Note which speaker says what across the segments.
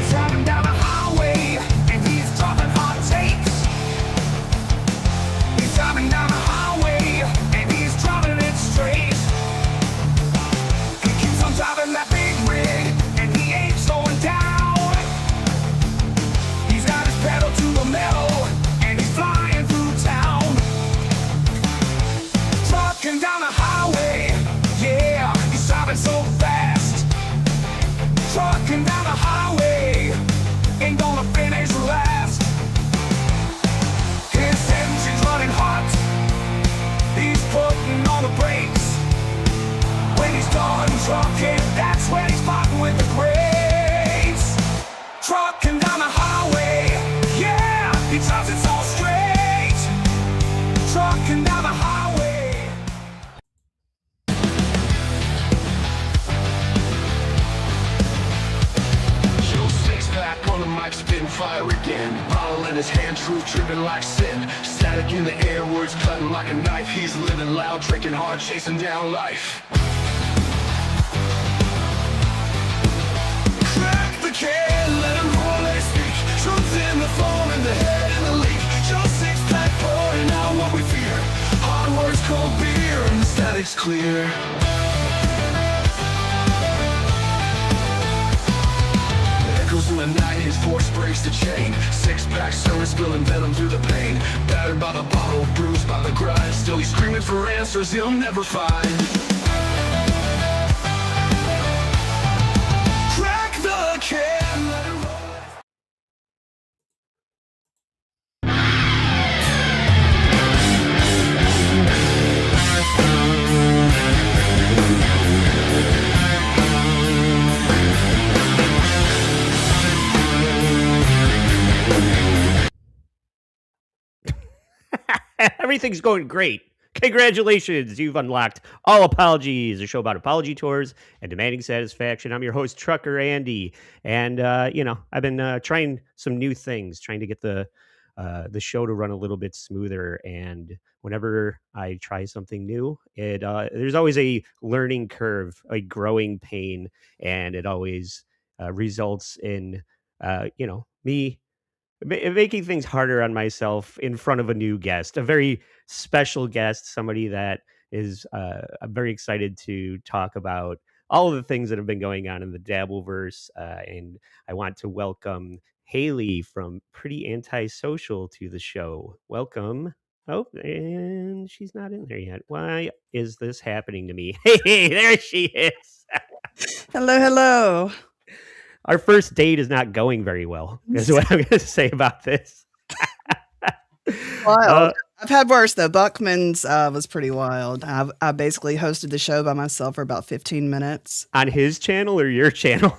Speaker 1: Driving down the highway, and he's dropping hot takes. He's driving down the highway, and he's driving it straight. He keeps on driving that big rig, and he ain't slowing down. He's got his pedal to the metal, and he's flying through town. Trucking down the highway, yeah, he's driving so fast. Trucking down the highway, ain't gonna finish last. His engine's running hot, he's putting on the brakes. When he's done trucking, that's when he's fighting with the greats. Trucking down the highway, yeah, he drives it so straight. Trucking down the highway.
Speaker 2: On the mic, spitting fire again. Bottle in his hand, truth dripping like sin. Static in the air, words cutting like a knife. He's living loud, drinking hard, chasing down life. Crack the can, let him roll, let it speak. Truth in the phone, in the head, in the leak. Just six-pack pouring out what we fear. Hard words, cold beer, and the static's clear. Echoes in the night, his voice breaks the chain. Six-pack service spilling venom through the pain. Battered by the bottle, bruised by the grind. Still he's screaming for answers he'll never find. Crack the can, let it roll.
Speaker 3: Everything's going great. Congratulations, you've unlocked All Apologies, a show about apology tours and demanding satisfaction. I'm your host, Trucker Andy, and I've been trying some new things, trying to get the show to run a little bit smoother. And whenever I try something new, there's always a learning curve, a growing pain, and it always results in me making things harder on myself in front of a new guest, a very special guest, somebody that is I'm very excited to talk about all of the things that have been going on in the Dabbleverse. And I want to welcome Haley from Pretty Antisocial to the show. Welcome. Oh, and she's not in there yet. Why is this happening to me? Hey, there she is.
Speaker 4: Hello, hello.
Speaker 3: Our first date is not going very well, is what I'm going to say about this.
Speaker 4: Wild. I've had worse, though. Buckman's was pretty wild. I basically hosted the show by myself for about 15 minutes.
Speaker 3: On his channel or your channel?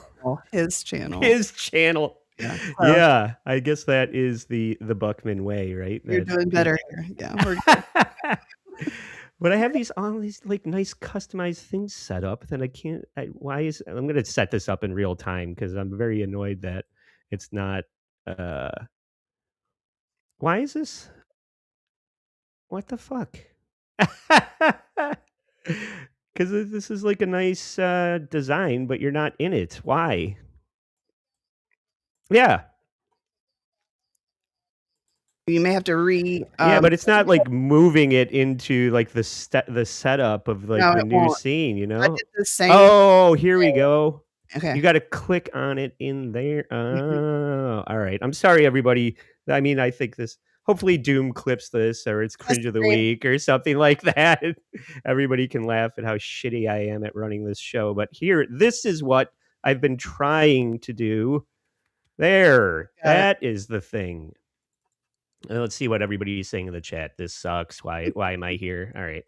Speaker 4: His channel.
Speaker 3: His channel. Yeah, yeah, I guess that is the Buckman way, right?
Speaker 4: You're doing better here. Yeah, we're good.
Speaker 3: But I have all these like nice customized things set up. Then I can't. I'm going to set this up in real time because I'm very annoyed that it's not. Why is this? What the fuck? Because this is like a nice design, but you're not in it. Why? Yeah.
Speaker 4: You may have to
Speaker 3: yeah, but it's not like moving it into like the setup of like the new scene, you know?
Speaker 4: I did the same.
Speaker 3: Oh, here we go.
Speaker 4: Okay.
Speaker 3: You got to click on it in there. Oh, all right. I'm sorry, everybody. I mean, I think this. Hopefully, Doom clips this, or it's cringe of the week, or something like that. Everybody can laugh at how shitty I am at running this show. But here, this is what I've been trying to do. There, that is the thing. Let's see what everybody's saying in the chat. This sucks. Why am I here? All right.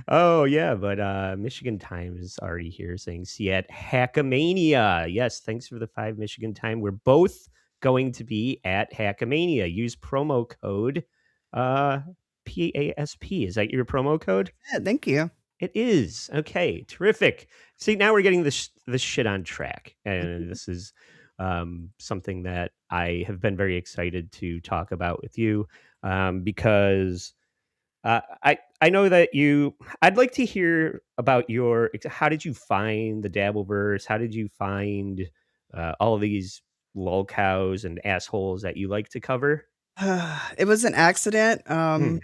Speaker 3: Oh, yeah, but Michigan Time is already here saying, see you at Hackamania. Yes, thanks for the 5 Michigan Time. We're both going to be at Hackamania. Use promo code PASP. Is that your promo code?
Speaker 4: Yeah, thank you.
Speaker 3: It is. Okay, terrific. See, now we're getting this shit on track. And this is something that I have been very excited to talk about with you because I know that you. I'd like to hear about how did you find the Dabbleverse? How did you find all of these lolcows and assholes that you like to cover?
Speaker 4: It was an accident.
Speaker 3: Hmm.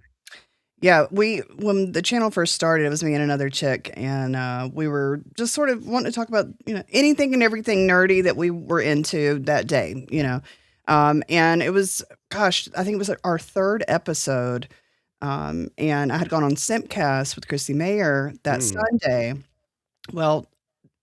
Speaker 4: Yeah, when the channel first started, it was me and another chick, and we were just sort of wanting to talk about anything and everything nerdy that we were into that day. And it was, gosh, I think it was like our third episode, and I had gone on Simpcast with Chrissy Mayer that
Speaker 3: Hmm.
Speaker 4: Sunday. Well,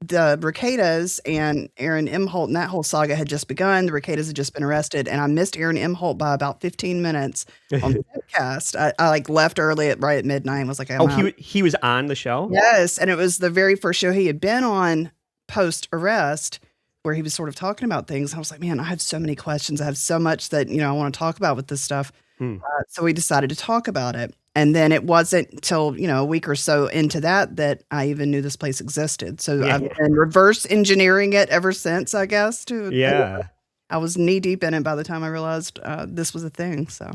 Speaker 4: the Bricadas and Aaron Imholt and that whole saga had just begun. The Bricadas had just been arrested, and I missed Aaron Imholt by about 15 minutes on the podcast. I like left early right at midnight and was like,
Speaker 3: Oh,
Speaker 4: I'm out.
Speaker 3: he was on the show.
Speaker 4: Yes, and it was the very first show he had been on post arrest where he was sort of talking about things. I was like, man, I have so many questions. I have so much that I want to talk about with this stuff.
Speaker 3: Hmm.
Speaker 4: So we decided to talk about it. And then it wasn't until, a week or so into that I even knew this place existed. So
Speaker 3: Yeah.
Speaker 4: I've been reverse engineering it ever since, I guess.
Speaker 3: Yeah.
Speaker 4: I was knee deep in it by the time I realized this was a thing. So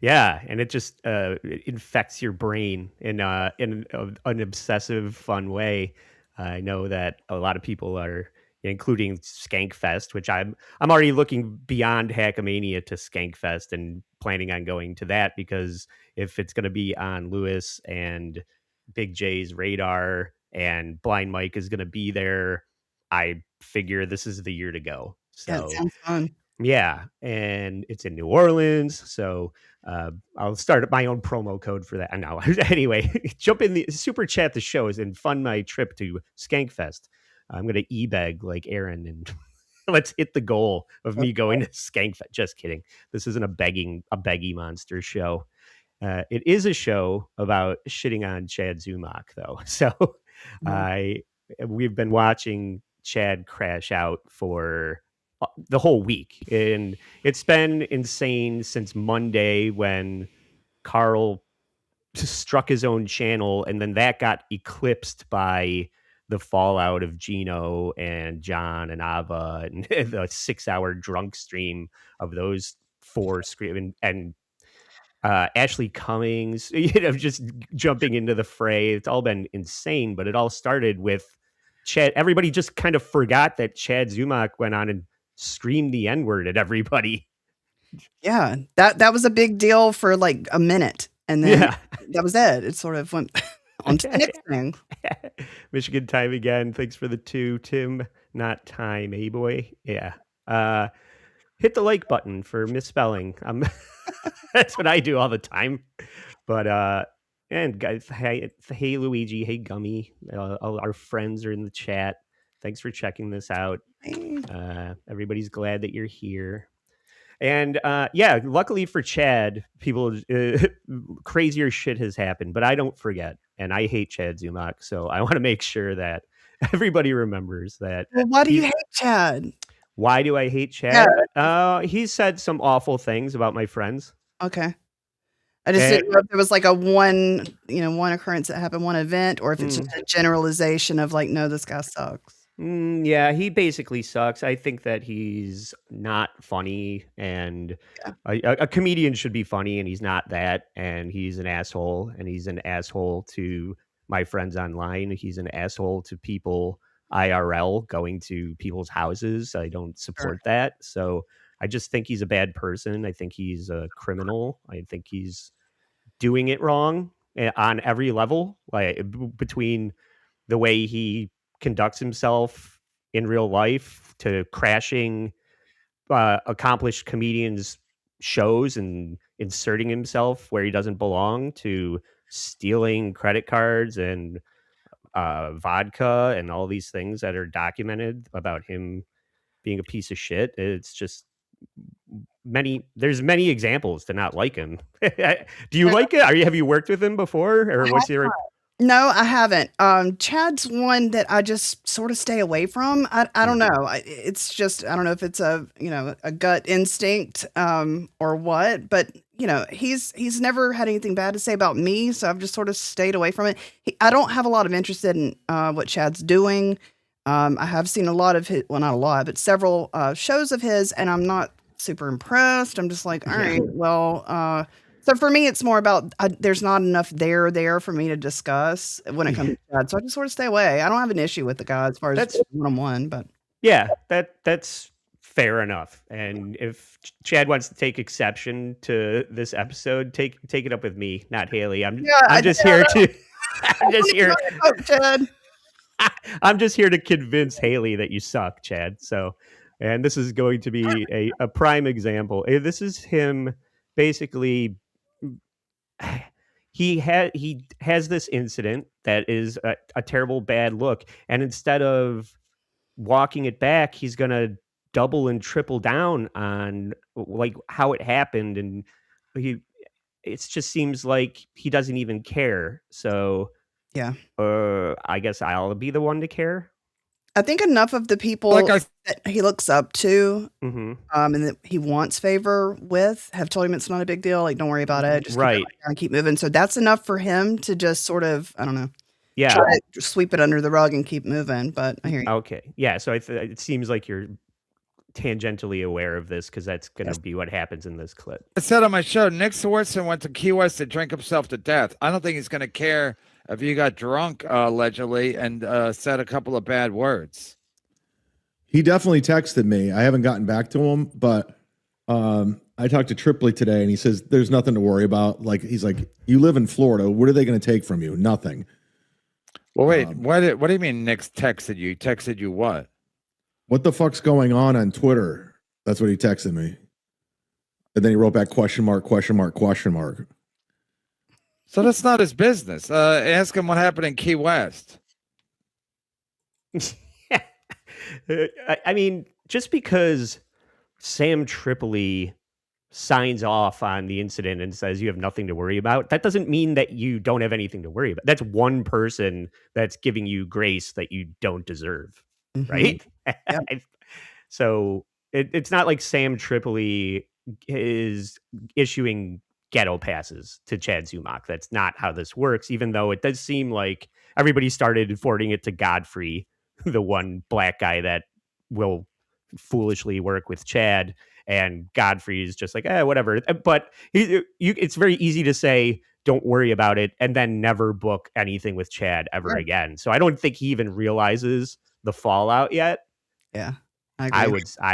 Speaker 3: Yeah, and it just it infects your brain in an obsessive, fun way. I know that a lot of people are, including Skankfest, which I'm already looking beyond Hackamania to Skankfest and planning on going to that, because if it's going to be on Lewis and Big J's radar and Blind Mike is going to be there, I figure this is the year to go.
Speaker 4: yeah, it
Speaker 3: So
Speaker 4: sounds fun.
Speaker 3: yeah, and it's in New Orleans, so I'll start my own promo code for that. No, anyway, jump in the super chat the shows and fund my trip to Skankfest. I'm gonna e-beg like Aaron and let's hit the goal of me going to Skankfest. Just kidding. This isn't a beggy monster show. It is a show about shitting on Chad ZUMOCK, though. So
Speaker 4: Mhm.
Speaker 3: we've been watching Chad crash out for the whole week, and it's been insane since Monday when Carl struck his own channel, and then that got eclipsed by the fallout of Gino and John and Ava and the 6-hour drunk stream of those four screaming and Ashley Cummings, just jumping into the fray. It's all been insane, but it all started with Chad. Everybody just kind of forgot that Chad ZUMOCK went on and screamed the N-word at everybody.
Speaker 4: Yeah, that was a big deal for like a minute, and then
Speaker 3: Yeah.
Speaker 4: that was it. It sort of went on to the next thing.
Speaker 3: Michigan time again. Thanks for the 2, Tim. Not time, eh, boy? Yeah. Hit the like button for misspelling. That's what I do all the time. But and guys, hey Luigi, hey Gummy, all our friends are in the chat. Thanks for checking this out. Everybody's glad that you're here. And yeah, luckily for Chad, people crazier shit has happened, but I don't forget, and I hate Chad ZUMOCK, so I want to make sure that everybody remembers that.
Speaker 4: Well, why do you hate Chad?
Speaker 3: Why do I hate
Speaker 4: Yeah,
Speaker 3: Chad? He's said some awful things about my friends.
Speaker 4: okay. I just
Speaker 3: And,
Speaker 4: didn't know if there was like a one occurrence that happened, one event, or if it's just a generalization of like, no, this guy sucks.
Speaker 3: Yeah, he basically sucks. I think that he's not funny, and
Speaker 4: Yeah.
Speaker 3: a comedian should be funny, and he's not that. And he's an asshole, and he's an asshole to my friends online. He's an asshole to people IRL going to people's houses. I don't
Speaker 4: Sure.
Speaker 3: support that. So I just think he's a bad person. I think he's a criminal. I think he's doing it wrong on every level, like between the way he conducts himself in real life to crashing accomplished comedians' shows and inserting himself where he doesn't belong, to stealing credit cards and vodka and all these things that are documented about him being a piece of shit. It's just there's many examples to not like him. Do you
Speaker 4: Yeah.
Speaker 3: like it? Have you worked with him before, or what's your?
Speaker 4: No, I haven't. Chad's one that I just sort of stay away from. I don't know. It's just I don't know if it's a gut instinct or what, but he's never had anything bad to say about me, so I've just sort of stayed away from it. I don't have a lot of interest in what Chad's doing. I have seen a lot of his, well, not a lot, but several shows of his, and I'm not super impressed. I'm just like, all right, well, So for me, it's more about there's not enough there for me to discuss when it comes to Chad. So I just sort of stay away. I don't have an issue with the guy as far as one-on-one, but
Speaker 3: Yeah, that's fair enough. And if Chad wants to take exception to this episode, take it up with me, not Haley. I'm just here to I'm just here.
Speaker 4: Chad.
Speaker 3: I'm just here to convince Haley that you suck, Chad. So, and this is going to be a prime example. This is him basically. He has this incident that is a terrible bad look, and instead of walking it back, he's gonna double and triple down on like how it happened, and it just seems like he doesn't even care. So
Speaker 4: Yeah.
Speaker 3: I guess I'll be the one to care.
Speaker 4: I think enough of the people that he looks up to,
Speaker 3: Mm-hmm.
Speaker 4: and that he wants favor with, have told him it's not a big deal. Like, don't worry about it. Just
Speaker 3: Right.
Speaker 4: keep moving. So that's enough for him to just sort of, I don't know,
Speaker 3: Yeah.
Speaker 4: try to sweep it under the rug and keep moving. But I hear you.
Speaker 3: Okay. Yeah. So it seems like you're tangentially aware of this because that's going to be what happens in this clip.
Speaker 5: I said on my show, Nick Swartzen went to Key West to drink himself to death. I don't think he's going to care if you got drunk, allegedly, and said a couple of bad words.
Speaker 6: He definitely texted me. I haven't gotten back to him, but I talked to Tripoli today, and he says there's nothing to worry about. Like, he's like, you live in Florida. What are they going to take from you? Nothing.
Speaker 5: Well, wait, what do you mean Nick texted you? He texted you what?
Speaker 6: What the fuck's going on Twitter? That's what he texted me. And then he wrote back question mark, question mark, question mark.
Speaker 5: So that's not his business. Ask him what happened in Key West.
Speaker 3: I mean, just because Sam Tripoli signs off on the incident and says you have nothing to worry about, that doesn't mean that you don't have anything to worry about. That's one person that's giving you grace that you don't deserve, right?
Speaker 4: Yep.
Speaker 3: So it's not like Sam Tripoli is issuing ghetto passes to Chad ZUMOCK. That's not how this works, even though it does seem like everybody started forwarding it to Godfrey, the one black guy that will foolishly work with Chad, and Godfrey is just like, whatever. But it's very easy to say, don't worry about it, and then never book anything with Chad ever again. So I don't think he even realizes the fallout yet.
Speaker 4: Yeah,
Speaker 3: I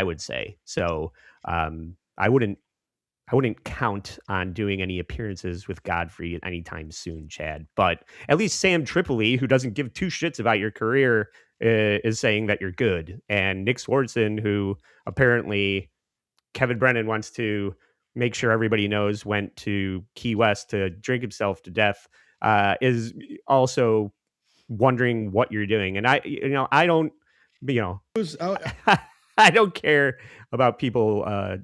Speaker 3: would say so. I wouldn't count on doing any appearances with Godfrey anytime soon, Chad. But at least Sam Tripoli, who doesn't give two shits about your career, is saying that you're good. And Nick Swartzen, who apparently Kevin Brennan wants to make sure everybody knows, went to Key West to drink himself to death, is also wondering what you're doing. And I don't, I don't care about people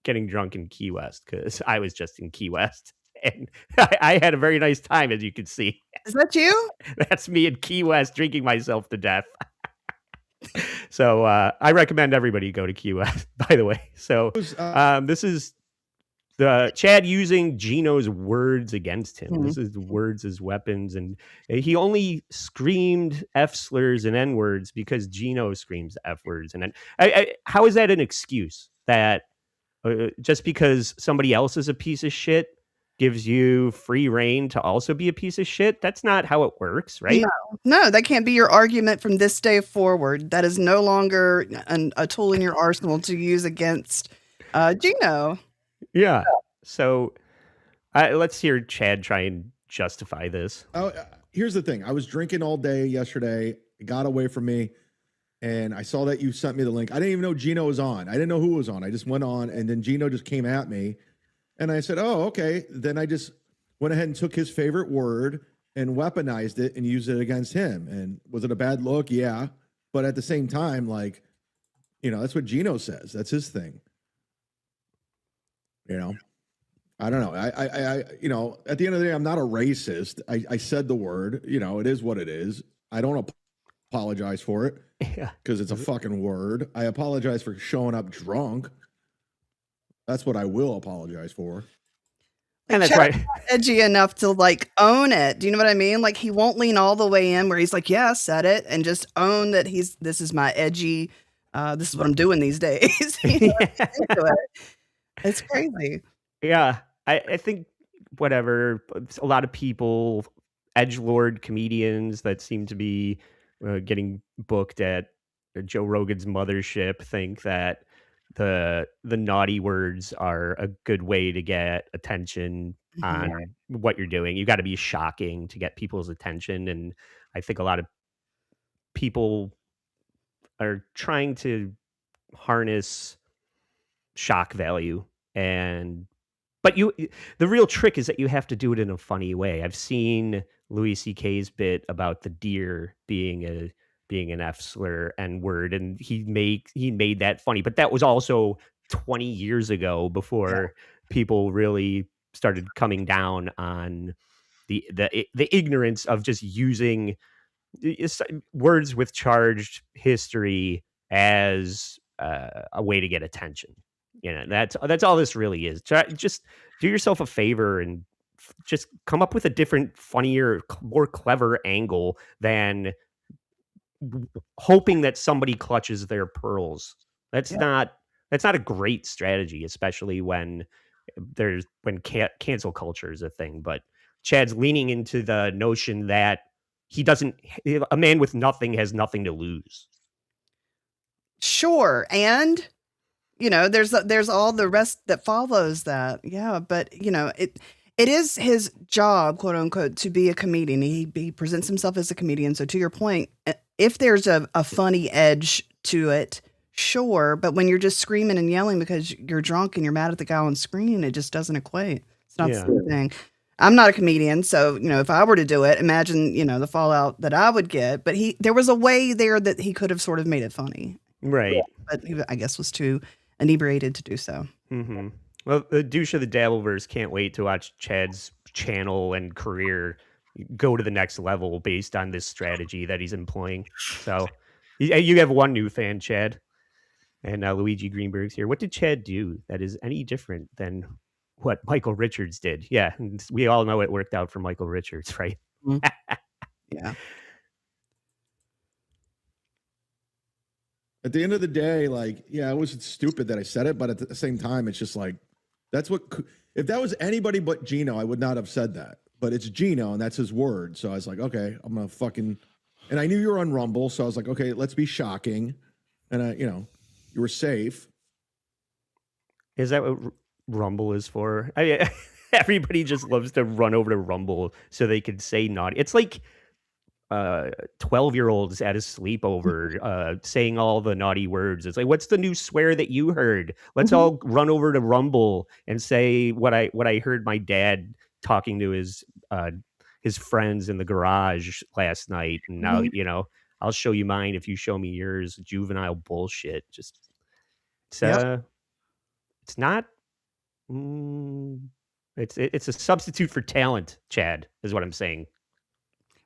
Speaker 3: getting drunk in Key West, because I was just in Key West and I had a very nice time, as you can see.
Speaker 4: Is that you?
Speaker 3: That's me in Key West drinking myself to death. So I recommend everybody go to Key West, by the way. So this is the Chad using Gino's words against him.
Speaker 4: Mm-hmm.
Speaker 3: This is the words as weapons. And he only screamed F slurs and N words because Gino screams F words. And then how is that an excuse that just because somebody else is a piece of shit gives you free reign to also be a piece of shit? That's not how it works, right?
Speaker 4: No, that can't be your argument from this day forward. That is no longer a tool in your arsenal to use against Gino.
Speaker 3: Yeah. So let's hear Chad try and justify this.
Speaker 6: Here's the thing. I was drinking all day yesterday. It got away from me. And I saw that you sent me the link. I didn't even know Gino was on. I didn't know who was on. I just went on, and then Gino just came at me. And I said, oh, okay. Then I just went ahead and took his favorite word and weaponized it and used it against him. And was it a bad look? Yeah. But at the same time, like, that's what Gino says. That's his thing. I don't know. I at the end of the day, I'm not a racist. I said the word, it is what it is. I don't apologize for it because it's a fucking word. I apologize for showing up drunk. That's what I will apologize for.
Speaker 3: And that's
Speaker 4: Chad's
Speaker 3: right.
Speaker 4: not edgy enough to like own it. Do you know what I mean? Like, he won't lean all the way in where he's like, yeah, I said it, and just own that this is my edgy, this is what I'm doing these days. It's crazy.
Speaker 3: Yeah. I think whatever a lot of people, edgelord comedians that seem to be getting booked at Joe Rogan's mothership think that the naughty words are a good way to get attention
Speaker 4: Mhm.
Speaker 3: on what you're doing. You got to be shocking to get people's attention, and I think a lot of people are trying to harness shock value. And but the real trick is that you have to do it in a funny way. I've seen Louis CK's bit about the deer being an F slur N word, and he made that funny. But that was also 20 years ago,
Speaker 4: Yeah.
Speaker 3: before people really started coming down on the ignorance of just using is words with charged history as a way to get attention. That's all this really is. Just do yourself a favor and just come up with a different, funnier, more clever angle than hoping that somebody clutches their pearls. That's
Speaker 4: Yeah.
Speaker 3: not that's not a great strategy, especially when cancel culture is a thing. But Chad's leaning into the notion that he doesn't a man with nothing has nothing to lose.
Speaker 4: Sure. And there's all the rest that follows that. Yeah, but it is his job, quote unquote, to be a comedian. He presents himself as a comedian. So to your point, if there's a funny edge to it, sure. But when you're just screaming and yelling because you're drunk and you're mad at the guy on screen, it just doesn't equate. It's not the
Speaker 3: Yeah.
Speaker 4: same thing. I'm not a comedian, so if I were to do it, imagine the fallout that I would get. But there was a way there that he could have sort of made it funny,
Speaker 3: Right.
Speaker 4: but he, I guess, was too inebriated to do so.
Speaker 3: Mm-hmm. Well, the douche of the Dabbleverse can't wait to watch Chad's channel and career go to the next level based on this strategy that he's employing. So you have one new fan, Chad, and Luigi Greenberg's here. What did Chad do that is any different than what Michael Richards did? Yeah, and we all know it worked out for Michael Richards, right?
Speaker 4: Mhm. Yeah.
Speaker 6: At the end of the day, like, yeah, it was stupid that I said it, but at the same time, it's just like, that's what, if that was anybody but Gino, I would not have said that. But it's Gino, and that's his word. So I was like, okay, I'm gonna fucking, and I knew you were on Rumble, so I was like, okay, let's be shocking. And you were safe.
Speaker 3: Is that what Rumble is for? Everybody just loves to run over to Rumble so they can say naughty. It's like 12-year-olds at a sleepover saying all the naughty words. It's like, what's the new swear that you heard? Let's all run over to Rumble and say what I heard my dad talking to his friends in the garage last night. And now, I'll show you mine if you show me yours. Juvenile bullshit. Just it's
Speaker 4: Yep.
Speaker 3: it's not it's a substitute for talent, Chad, is what I'm saying.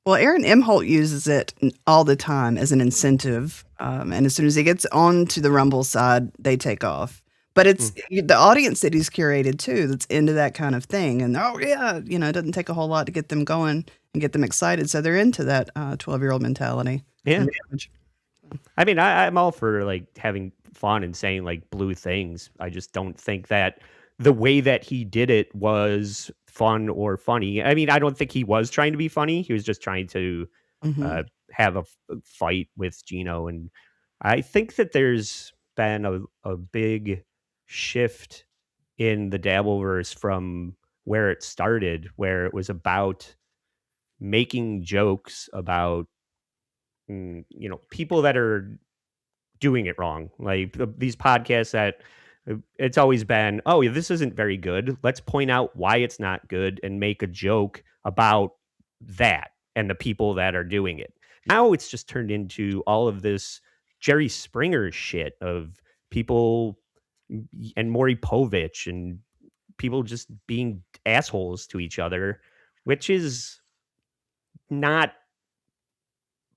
Speaker 4: Well, Aaron Imholt uses it all the time as an incentive, and as soon as he gets onto the Rumble side, they take off. But it's the audience that he's curated too that's into that kind of thing, and it doesn't take a whole lot to get them going and get them excited, so they're into that 12-year-old mentality.
Speaker 3: Yeah.
Speaker 4: and damage.
Speaker 3: I mean, I'm all for like having fun and saying like blue things. I just don't think that the way that he did it was fun or funny. I mean, I don't think he was trying to be funny. He was just trying to
Speaker 4: Mhm.
Speaker 3: have a fight with Gino. And I think that there's been a big shift in the Dabbleverse from where it started, where it was about making jokes about people that are doing it wrong. Like these podcasts that it's always been, oh, yeah, this isn't very good. Let's point out why it's not good and make a joke about that and the people that are doing it. Now it's just turned into all of this Jerry Springer shit of people and Maury Povich and people just being assholes to each other, which is not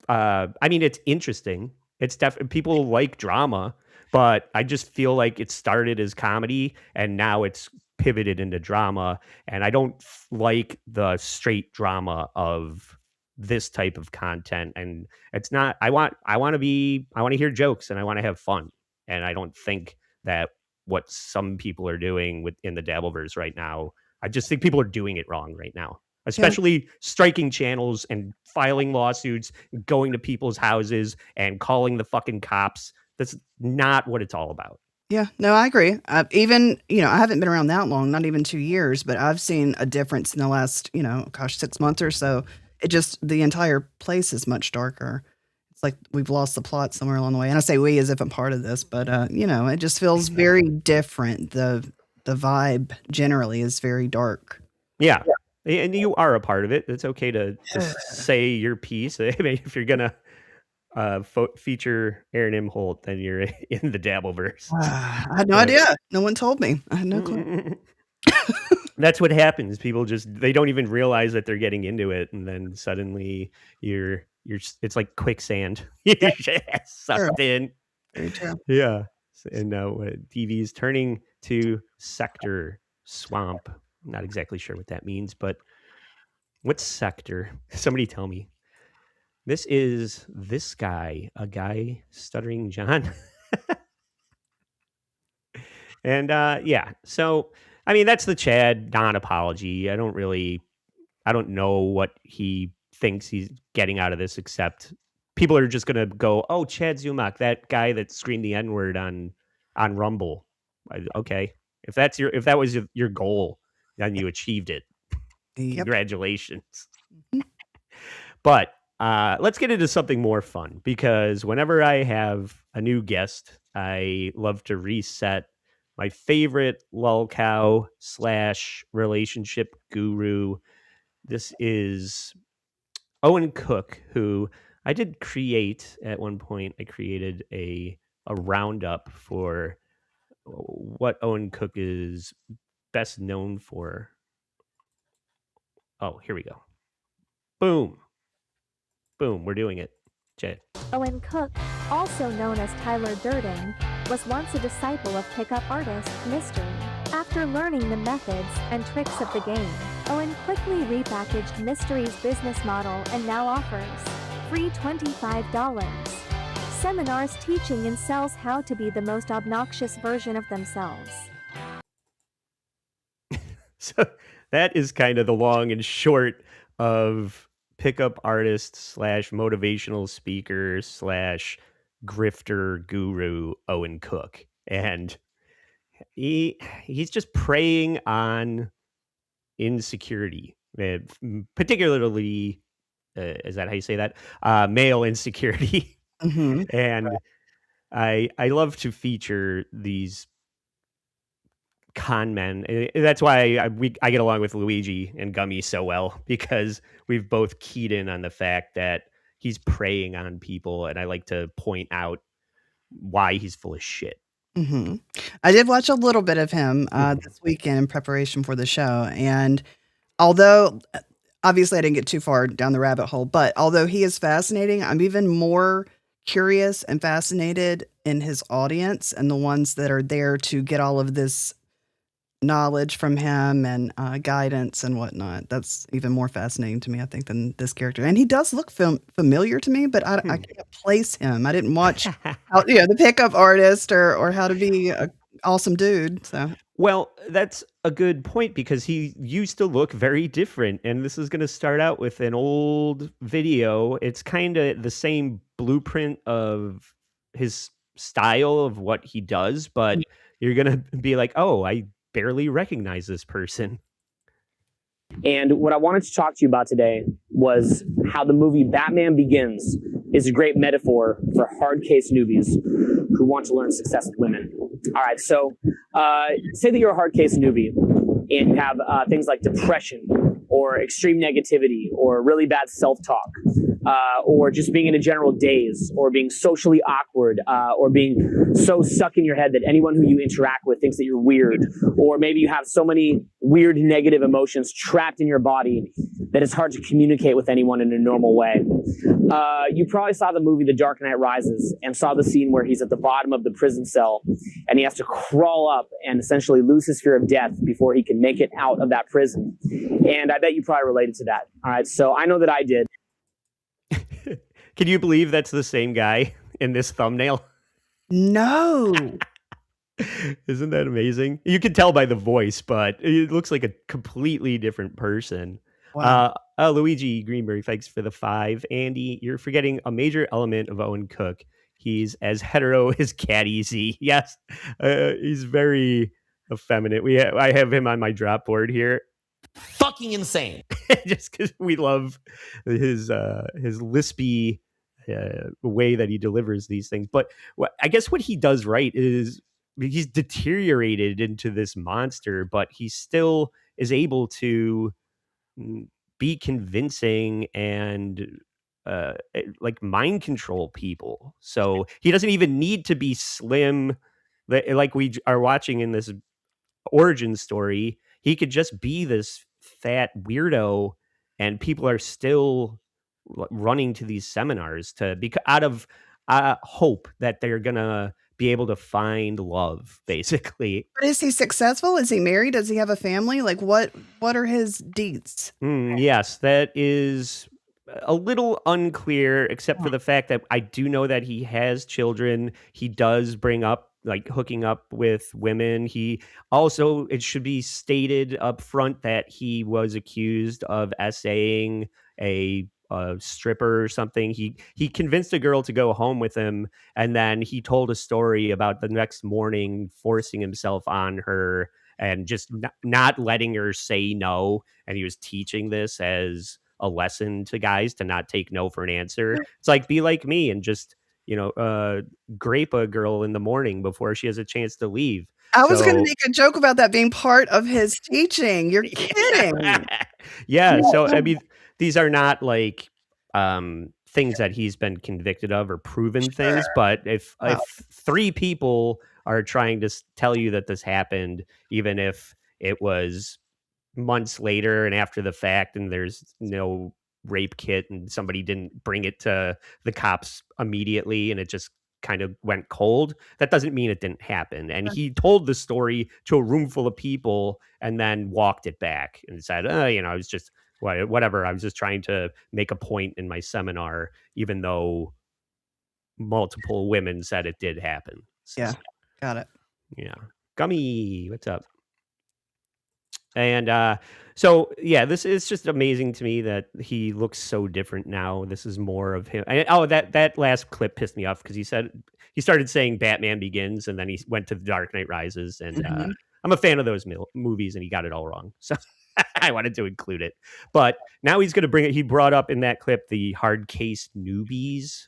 Speaker 3: I mean, it's interesting. It's definitely people like drama, but I just feel like it started as comedy and now it's pivoted into drama. And I don't like the straight drama of this type of content. And it's not. I want to hear jokes and I want to have fun. And I don't think that what some people are doing in the Dabbleverse right now I just think people are doing it wrong right now, especially striking channels and filing lawsuits, going to people's houses and calling the fucking cops. That's not what it's all about.
Speaker 4: Yeah, no, I agree. Even, I haven't been around that long, not even 2 years, but I've seen a difference in the last, 6 months or so. The entire place is much darker. It's like we've lost the plot somewhere along the way. And I say we as if I'm part of this, but, it just feels very different. The vibe generally is very dark.
Speaker 3: Yeah. And you are a part of it. It's okay to say your piece. I mean, if you're going to feature Aaron M. Holt, then you're in the Dabbleverse.
Speaker 4: I had no idea. No one told me. I had no clue.
Speaker 3: That's what happens. People they don't even realize that they're getting into it, and then suddenly it's like quicksand. You're sucked in.
Speaker 4: Very true.
Speaker 3: Yeah. And now DV is turning to sector swamp. I'm not exactly sure what that means, but what's sector? Somebody tell me. This is this guy, a guy stuttering John. And yeah, so I mean that's the Chad non-apology. I don't know what he thinks he's getting out of this, except people are just gonna go, oh, Chad ZUMOCK, that guy that screamed the N-word on Rumble. Okay. If that was your goal, then you achieved it. Yep. Congratulations. Mm-hmm. But let's get into something more fun, because whenever I have a new guest, I love to reset my favorite lolcow / relationship guru. This is Owen Cook, who I did create at one point. I created a roundup for what Owen Cook is best known for. Oh, here we go. Boom. Boom, we're doing it. Jay.
Speaker 7: Owen Cook, also known as Tyler Durden, was once a disciple of pickup artist Mystery. After learning the methods and tricks of the game, Owen quickly repackaged Mystery's business model and now offers free $25 seminars teaching incels how to be the most obnoxious version of themselves.
Speaker 3: So that is kind of the long and short of pickup artist / motivational speaker / grifter guru Owen Cook. And he's just preying on insecurity, particularly, is that how you say that? Male insecurity. Mm-hmm. And I love to feature these con men. That's why I get along with Luigi and Gummy so well, because we've both keyed in on the fact that he's preying on people, and I like to point out why he's full of shit.
Speaker 4: Mm-hmm. I did watch a little bit of him this weekend in preparation for the show, and although obviously I didn't get too far down the rabbit hole, but although he is fascinating, I'm even more curious and fascinated in his audience and the ones that are there to get all of this knowledge from him and guidance and whatnot. That's even more fascinating to me, I think, than this character. And he does look familiar to me, but I can't place him. I didn't watch the pickup artist or how to be an awesome dude. So,
Speaker 3: well, that's a good point, because he used to look very different, and this is going to start out with an old video. It's kind of the same blueprint of his style of what he does, but you're going to be like, oh, I barely recognize this person.
Speaker 8: And what I wanted to talk to you about today was how the movie Batman Begins is a great metaphor for hard case newbies who want to learn success with women. All right, so say that you're a hard case newbie and you have things like depression or extreme negativity or really bad self-talk, or just being in a general daze, or being socially awkward, or being so stuck in your head that anyone who you interact with thinks that you're weird, or maybe you have so many weird negative emotions trapped in your body that it's hard to communicate with anyone in a normal way. You probably saw the movie The Dark Knight Rises and saw the scene where he's at the bottom of the prison cell and he has to crawl up and essentially lose his fear of death before he can make it out of that prison. And I bet you probably related to that. All right, so I know that I did.
Speaker 3: Can you believe that's the same guy in this thumbnail?
Speaker 4: No.
Speaker 3: Isn't that amazing? You can tell by the voice, but it looks like a completely different person.
Speaker 4: Wow.
Speaker 3: Luigi Greenberg, thanks for the 5. Andy, you're forgetting a major element of Owen Cook. He's as hetero as Cat Easy. Yes, he's very effeminate. I have him on my drop board here.
Speaker 9: Fucking insane.
Speaker 3: Just because we love his lispy way that he delivers these things. But I guess what he does right is he's deteriorated into this monster, but he still is able to be convincing and like mind control people. So he doesn't even need to be slim, like we are watching in this origin story. He could just be this fat weirdo, and people are still running to these seminars to out of hope that they're gonna be able to find love, basically.
Speaker 4: But is he successful? Is he married? Does he have a family? Like what are his deeds?
Speaker 3: Yes, that is a little unclear, except for the fact that I do know that he has children. He does bring up like hooking up with women. He also, it should be stated up front that he was accused of essaying a stripper or something. He convinced a girl to go home with him, and then he told a story about the next morning forcing himself on her and just not letting her say no. And he was teaching this as a lesson to guys to not take no for an answer. It's like, be like me and just, grape a girl in the morning before she has a chance to leave.
Speaker 4: I was going to make a joke about that being part of his teaching. You're kidding.
Speaker 3: Yeah. So, I mean, these are not like things that he's been convicted of or proven things. But if 3 people are trying to tell you that this happened, even if it was months later and after the fact, and there's no rape kit and somebody didn't bring it to the cops immediately and it just kind of went cold, that doesn't mean it didn't happen. And he told the story to a room full of people and then walked it back and said, I was just whatever. I was just trying to make a point in my seminar, even though multiple women said it did happen.
Speaker 4: Yeah. Got it.
Speaker 3: Yeah. Gummy, what's up? And so, yeah, this is just amazing to me that he looks so different now. This is more of him. That last clip pissed me off because he started saying Batman Begins and then he went to The Dark Knight Rises. And I'm a fan of those movies and he got it all wrong. So I wanted to include it. But now he's going to bring it. He brought up in that clip the hard case newbies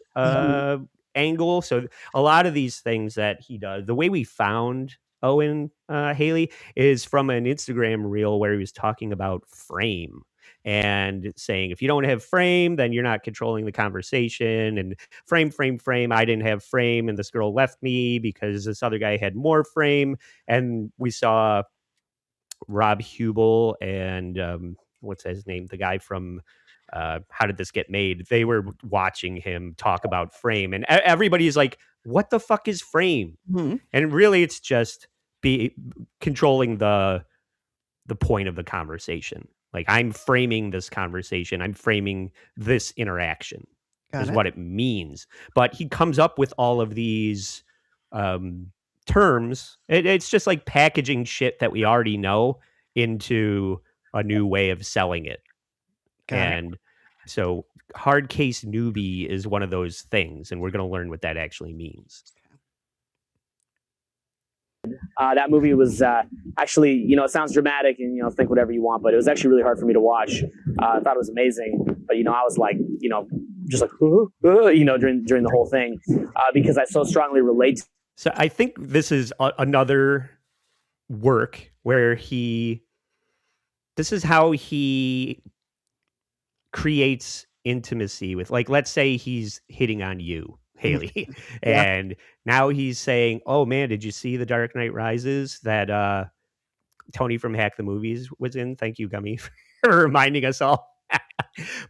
Speaker 3: angle. So a lot of these things that he does, the way we found Owen Haley is from an Instagram reel where he was talking about frame and saying, if you don't have frame, then you're not controlling the conversation. And frame, I didn't have frame. And this girl left me because this other guy had more frame. And we saw Rob Hubel and what's his name? The guy from How Did This Get Made? They were watching him talk about frame. And everybody's like, what the fuck is frame? And really, it's just be controlling the point of the conversation. Like, I'm framing this conversation. I'm framing this interaction is what it means. But he comes up with all of these terms. It's just like packaging shit that we already know into a new way of selling it. So hard case newbie is one of those things. And we're going to learn what that actually means.
Speaker 8: That movie was actually, it sounds dramatic and, think whatever you want, but it was actually really hard for me to watch. I thought it was amazing, but, I was like, just like, during the whole thing because I so strongly relate.
Speaker 3: So I think this is another work where this is how he creates intimacy with, like, let's say he's hitting on you, Haley. And now he's saying, oh man, did you see The Dark Knight Rises that Tony from Hack the Movies was in? Thank you, Gummy, for reminding us all.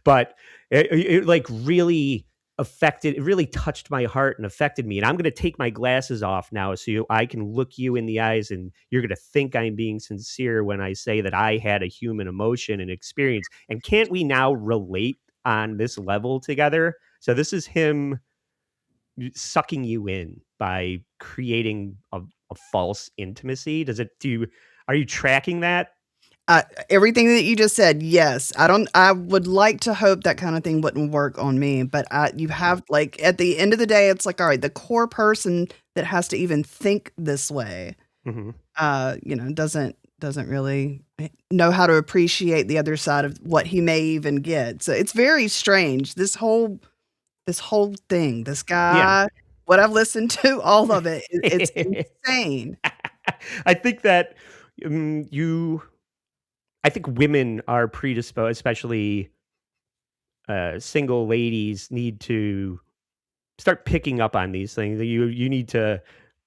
Speaker 3: But it like really it really touched my heart and affected me. And I'm going to take my glasses off now so I can look you in the eyes and you're going to think I'm being sincere when I say that I had a human emotion and experience. And can't we now relate on this level together? So this is him sucking you in by creating a a false intimacy? Are you tracking that?
Speaker 4: Everything that you just said, yes. I would like to hope that kind of thing wouldn't work on me, but you have, like, at the end of the day, it's like, all right, the core person that has to even think this way, doesn't really know how to appreciate the other side of what he may even get. So it's very strange. This whole thing, this guy, what I've listened to, all of it, it's insane.
Speaker 3: I think that I think women are predisposed, especially single ladies, need to start picking up on these things. You need to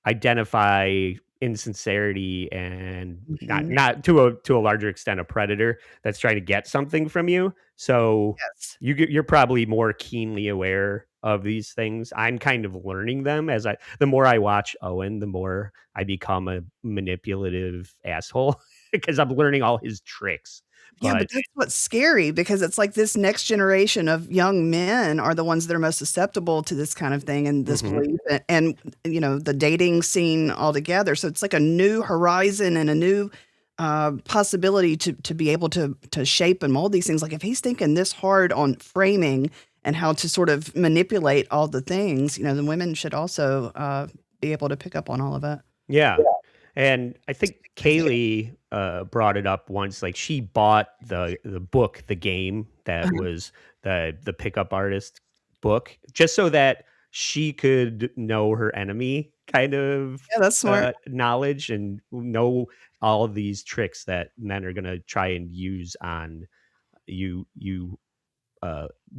Speaker 3: identify insincerity and not to a larger extent a predator that's trying to get something from you. So
Speaker 4: Yes.
Speaker 3: you're probably more keenly aware of these things. I'm kind of learning them the more I watch Owen, the more I become a manipulative asshole because I'm learning all his tricks.
Speaker 4: Yeah, but that's what's scary, because it's like this next generation of young men are the ones that are most susceptible to this kind of thing and this belief and the dating scene altogether. So it's like a new horizon and a new possibility to be able to shape and mold these things. Like, if he's thinking this hard on framing and how to sort of manipulate all the things, the women should also be able to pick up on all of it.
Speaker 3: Yeah. And I think Kaylee brought it up once. Like, she bought the book, The Game, that was the pickup artist book, just so that she could know her enemy kind of
Speaker 4: That's smart.
Speaker 3: knowledge and know all of these tricks that men are going to try and use on you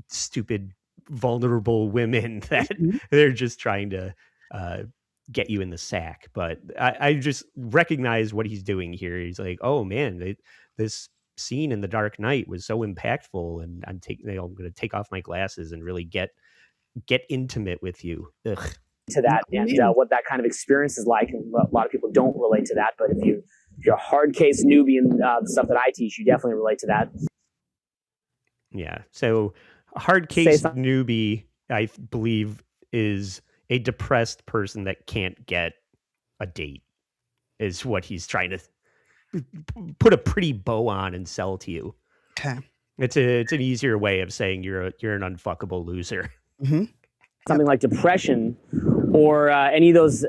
Speaker 3: stupid, vulnerable women that they're just trying to get you in the sack. But I just recognize what he's doing here. He's like, oh man, this scene in The Dark Knight was so impactful, and I'm going to take off my glasses and really get intimate with you. Ugh.
Speaker 8: To that and what that kind of experience is like. And a lot of people don't relate to that, but if you're a hard case newbie in the stuff that I teach, you definitely relate to that.
Speaker 3: Yeah. So a hard case newbie, I believe, is a depressed person that can't get a date, is what he's trying to put a pretty bow on and sell to you.
Speaker 4: Okay.
Speaker 3: It's an easier way of saying you're an unfuckable loser.
Speaker 8: Something like depression or any of those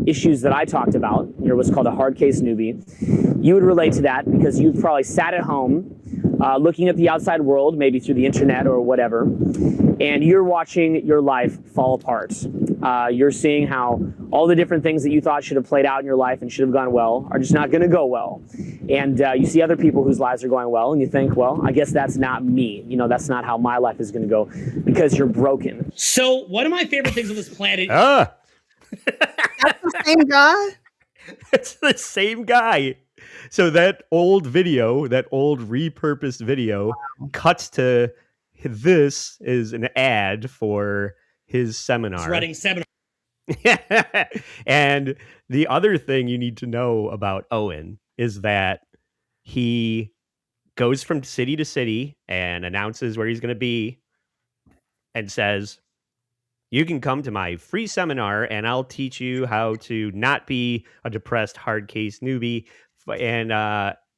Speaker 8: issues that I talked about, you're what's called a hard case newbie, you would relate to that because you've probably sat at home looking at the outside world, maybe through the internet or whatever, and you're watching your life fall apart. You're seeing how all the different things that you thought should have played out in your life and should have gone well are just not going to go well. And you see other people whose lives are going well, and you think, well, I guess that's not me. That's not how my life is going to go, because you're broken.
Speaker 9: So one of my favorite things on this planet...
Speaker 4: That's the same guy?
Speaker 3: It's the same guy. So that old repurposed video cuts to this is an ad for his seminar.
Speaker 9: He's running seminar.
Speaker 3: And the other thing you need to know about Owen is that he goes from city to city and announces where he's going to be and says, you can come to my free seminar and I'll teach you how to not be a depressed hard case newbie. And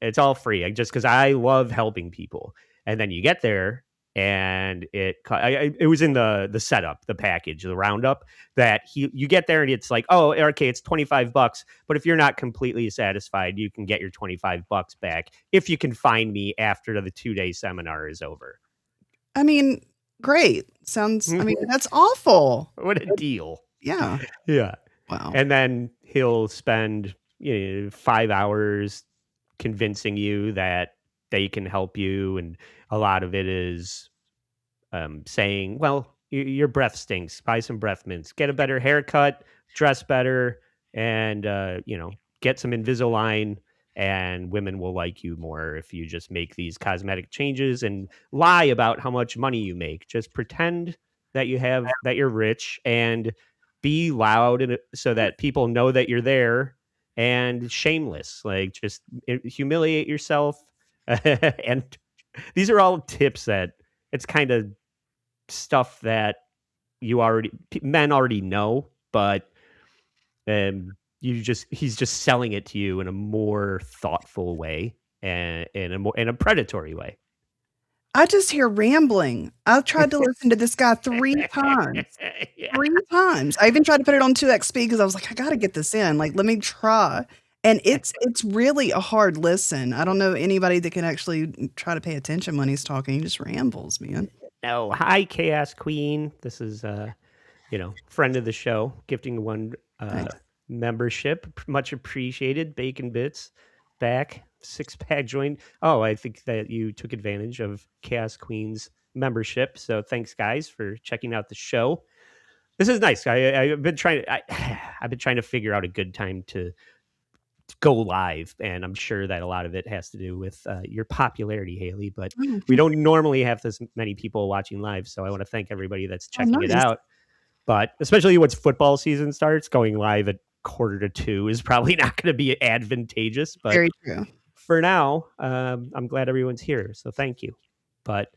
Speaker 3: it's all free, just because I love helping people. And then you get there and it was in the setup, the package, the roundup, that you get there and it's like, oh, okay, it's $25, but if you're not completely satisfied, you can get your $25 back if you can find me after the 2-day seminar is over.
Speaker 4: I mean, great. Sounds, that's awful.
Speaker 3: What a deal.
Speaker 4: Yeah.
Speaker 3: Yeah.
Speaker 4: Wow.
Speaker 3: And then he'll spend 5 hours convincing you that they can help you, and a lot of it is saying, well, your breath stinks, buy some breath mints, get a better haircut, dress better, and get some Invisalign, and women will like you more if you just make these cosmetic changes and lie about how much money you make. Just pretend that you're rich and be loud so that people know that you're there, and shameless, like just humiliate yourself. And these are all tips that it's kind of stuff that men already know, but he's just selling it to you in a more thoughtful way and in a predatory way.
Speaker 4: I just hear rambling. I tried to listen to this guy 3 times.
Speaker 3: Yeah.
Speaker 4: 3 times. I even tried to put it on 2x speed because I was like, I gotta get this in. Like, let me try. And it's really a hard listen. I don't know anybody that can actually try to pay attention when he's talking. He just rambles, man.
Speaker 3: No, hi Chaos Queen. This is friend of the show, gifting one
Speaker 4: Nice.
Speaker 3: membership. Much appreciated. Bacon Bits back. 6-pack join. Oh, I think that you took advantage of Chaos Queen's membership. So thanks guys for checking out the show. This is nice. I've been trying to figure out a good time to go live, and I'm sure that a lot of it has to do with your popularity, Haley, but we don't normally have this many people watching live, so I want to thank everybody that's checking it
Speaker 4: nice.
Speaker 3: out. But especially once football season starts, going live at 1:45 is probably not going to be advantageous, but
Speaker 4: Very true.
Speaker 3: for now, I'm glad everyone's here, so thank you. But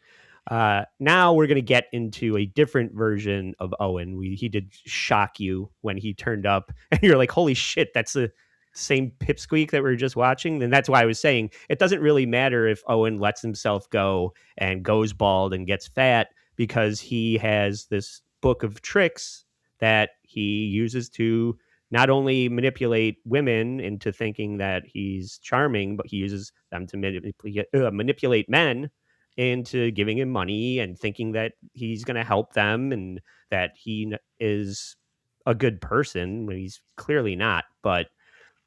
Speaker 3: now we're going to get into a different version of Owen. He did shock you when he turned up, and you're like, holy shit, that's the same pipsqueak that we were just watching. And that's why I was saying it doesn't really matter if Owen lets himself go and goes bald and gets fat, because he has this book of tricks that he uses to not only manipulate women into thinking that he's charming, but he uses them to manipulate men into giving him money and thinking that he's going to help them and that he is a good person when he's clearly not. But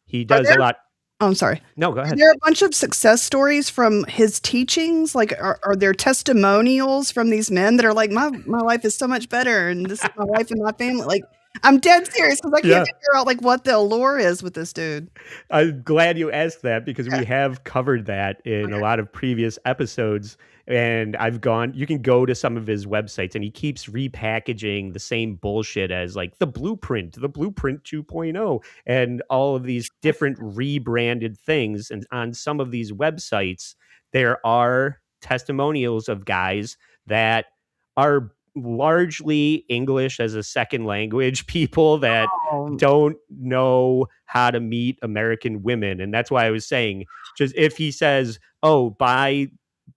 Speaker 3: he does a lot.
Speaker 4: Oh, I'm sorry.
Speaker 3: No, go
Speaker 4: Are
Speaker 3: ahead.
Speaker 4: there a bunch of success stories from his teachings? Like, are there testimonials from these men that are like, my life is so much better, and this is my life and my family? Like, I'm dead serious because I can't figure out like what the allure is with this dude.
Speaker 3: I'm glad you asked that, because we have covered that in a lot of previous episodes. And you can go to some of his websites, and he keeps repackaging the same bullshit as like the Blueprint 2.0, and all of these different rebranded things. And on some of these websites, there are testimonials of guys that are largely English as a second language people that don't know how to meet American women. And that's why I was saying, just if he says, oh, buy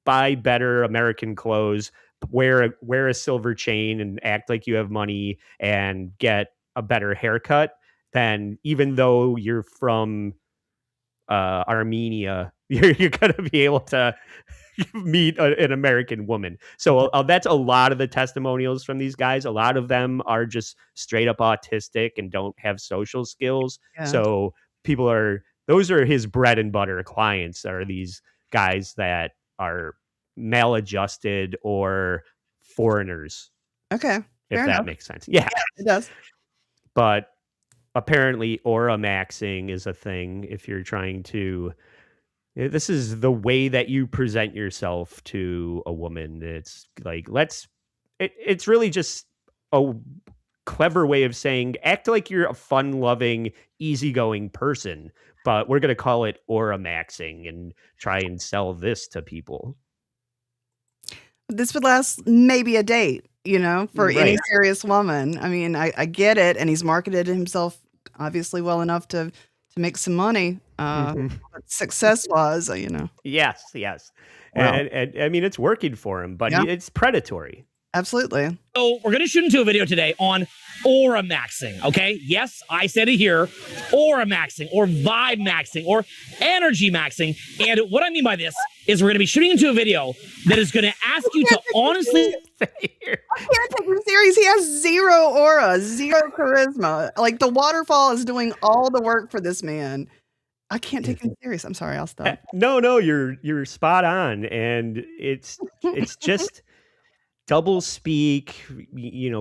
Speaker 3: better American clothes, wear a silver chain and act like you have money and get a better haircut, then even though you're from Armenia, you're going to be able to meet an American woman. So that's a lot of the testimonials from these guys. A lot of them are just straight up autistic and don't have social skills.
Speaker 4: Yeah.
Speaker 3: So those are his bread and butter clients, are these guys that are maladjusted or foreigners.
Speaker 4: Okay.
Speaker 3: If
Speaker 4: Fair
Speaker 3: that
Speaker 4: enough.
Speaker 3: makes sense. Yeah.
Speaker 4: It does.
Speaker 3: But apparently aura maxing is a thing if you're trying to. This is the way that you present yourself to a woman. It's like, it's really just a clever way of saying, act like you're a fun-loving, easygoing person, but we're going to call it aura maxing and try and sell this to people.
Speaker 4: This would last maybe a date, for any
Speaker 3: Right.
Speaker 4: serious woman. I mean, I get it. And he's marketed himself obviously well enough to make some money. Success wise,
Speaker 3: Yes.
Speaker 4: Wow.
Speaker 3: And I mean, it's working for him, but
Speaker 4: Yeah.
Speaker 3: it's predatory.
Speaker 4: Absolutely.
Speaker 9: So we're going to shoot into a video today on aura maxing, okay? Yes, I said it here, aura maxing or vibe maxing or energy maxing. And what I mean by this is we're going to be shooting into a video that is going to ask you to honestly...
Speaker 4: I can't take him serious. He has zero aura, zero charisma. Like, the waterfall is doing all the work for this man. I can't take him serious. I'm sorry. I'll stop.
Speaker 3: No, you're spot on. And it's just double speak,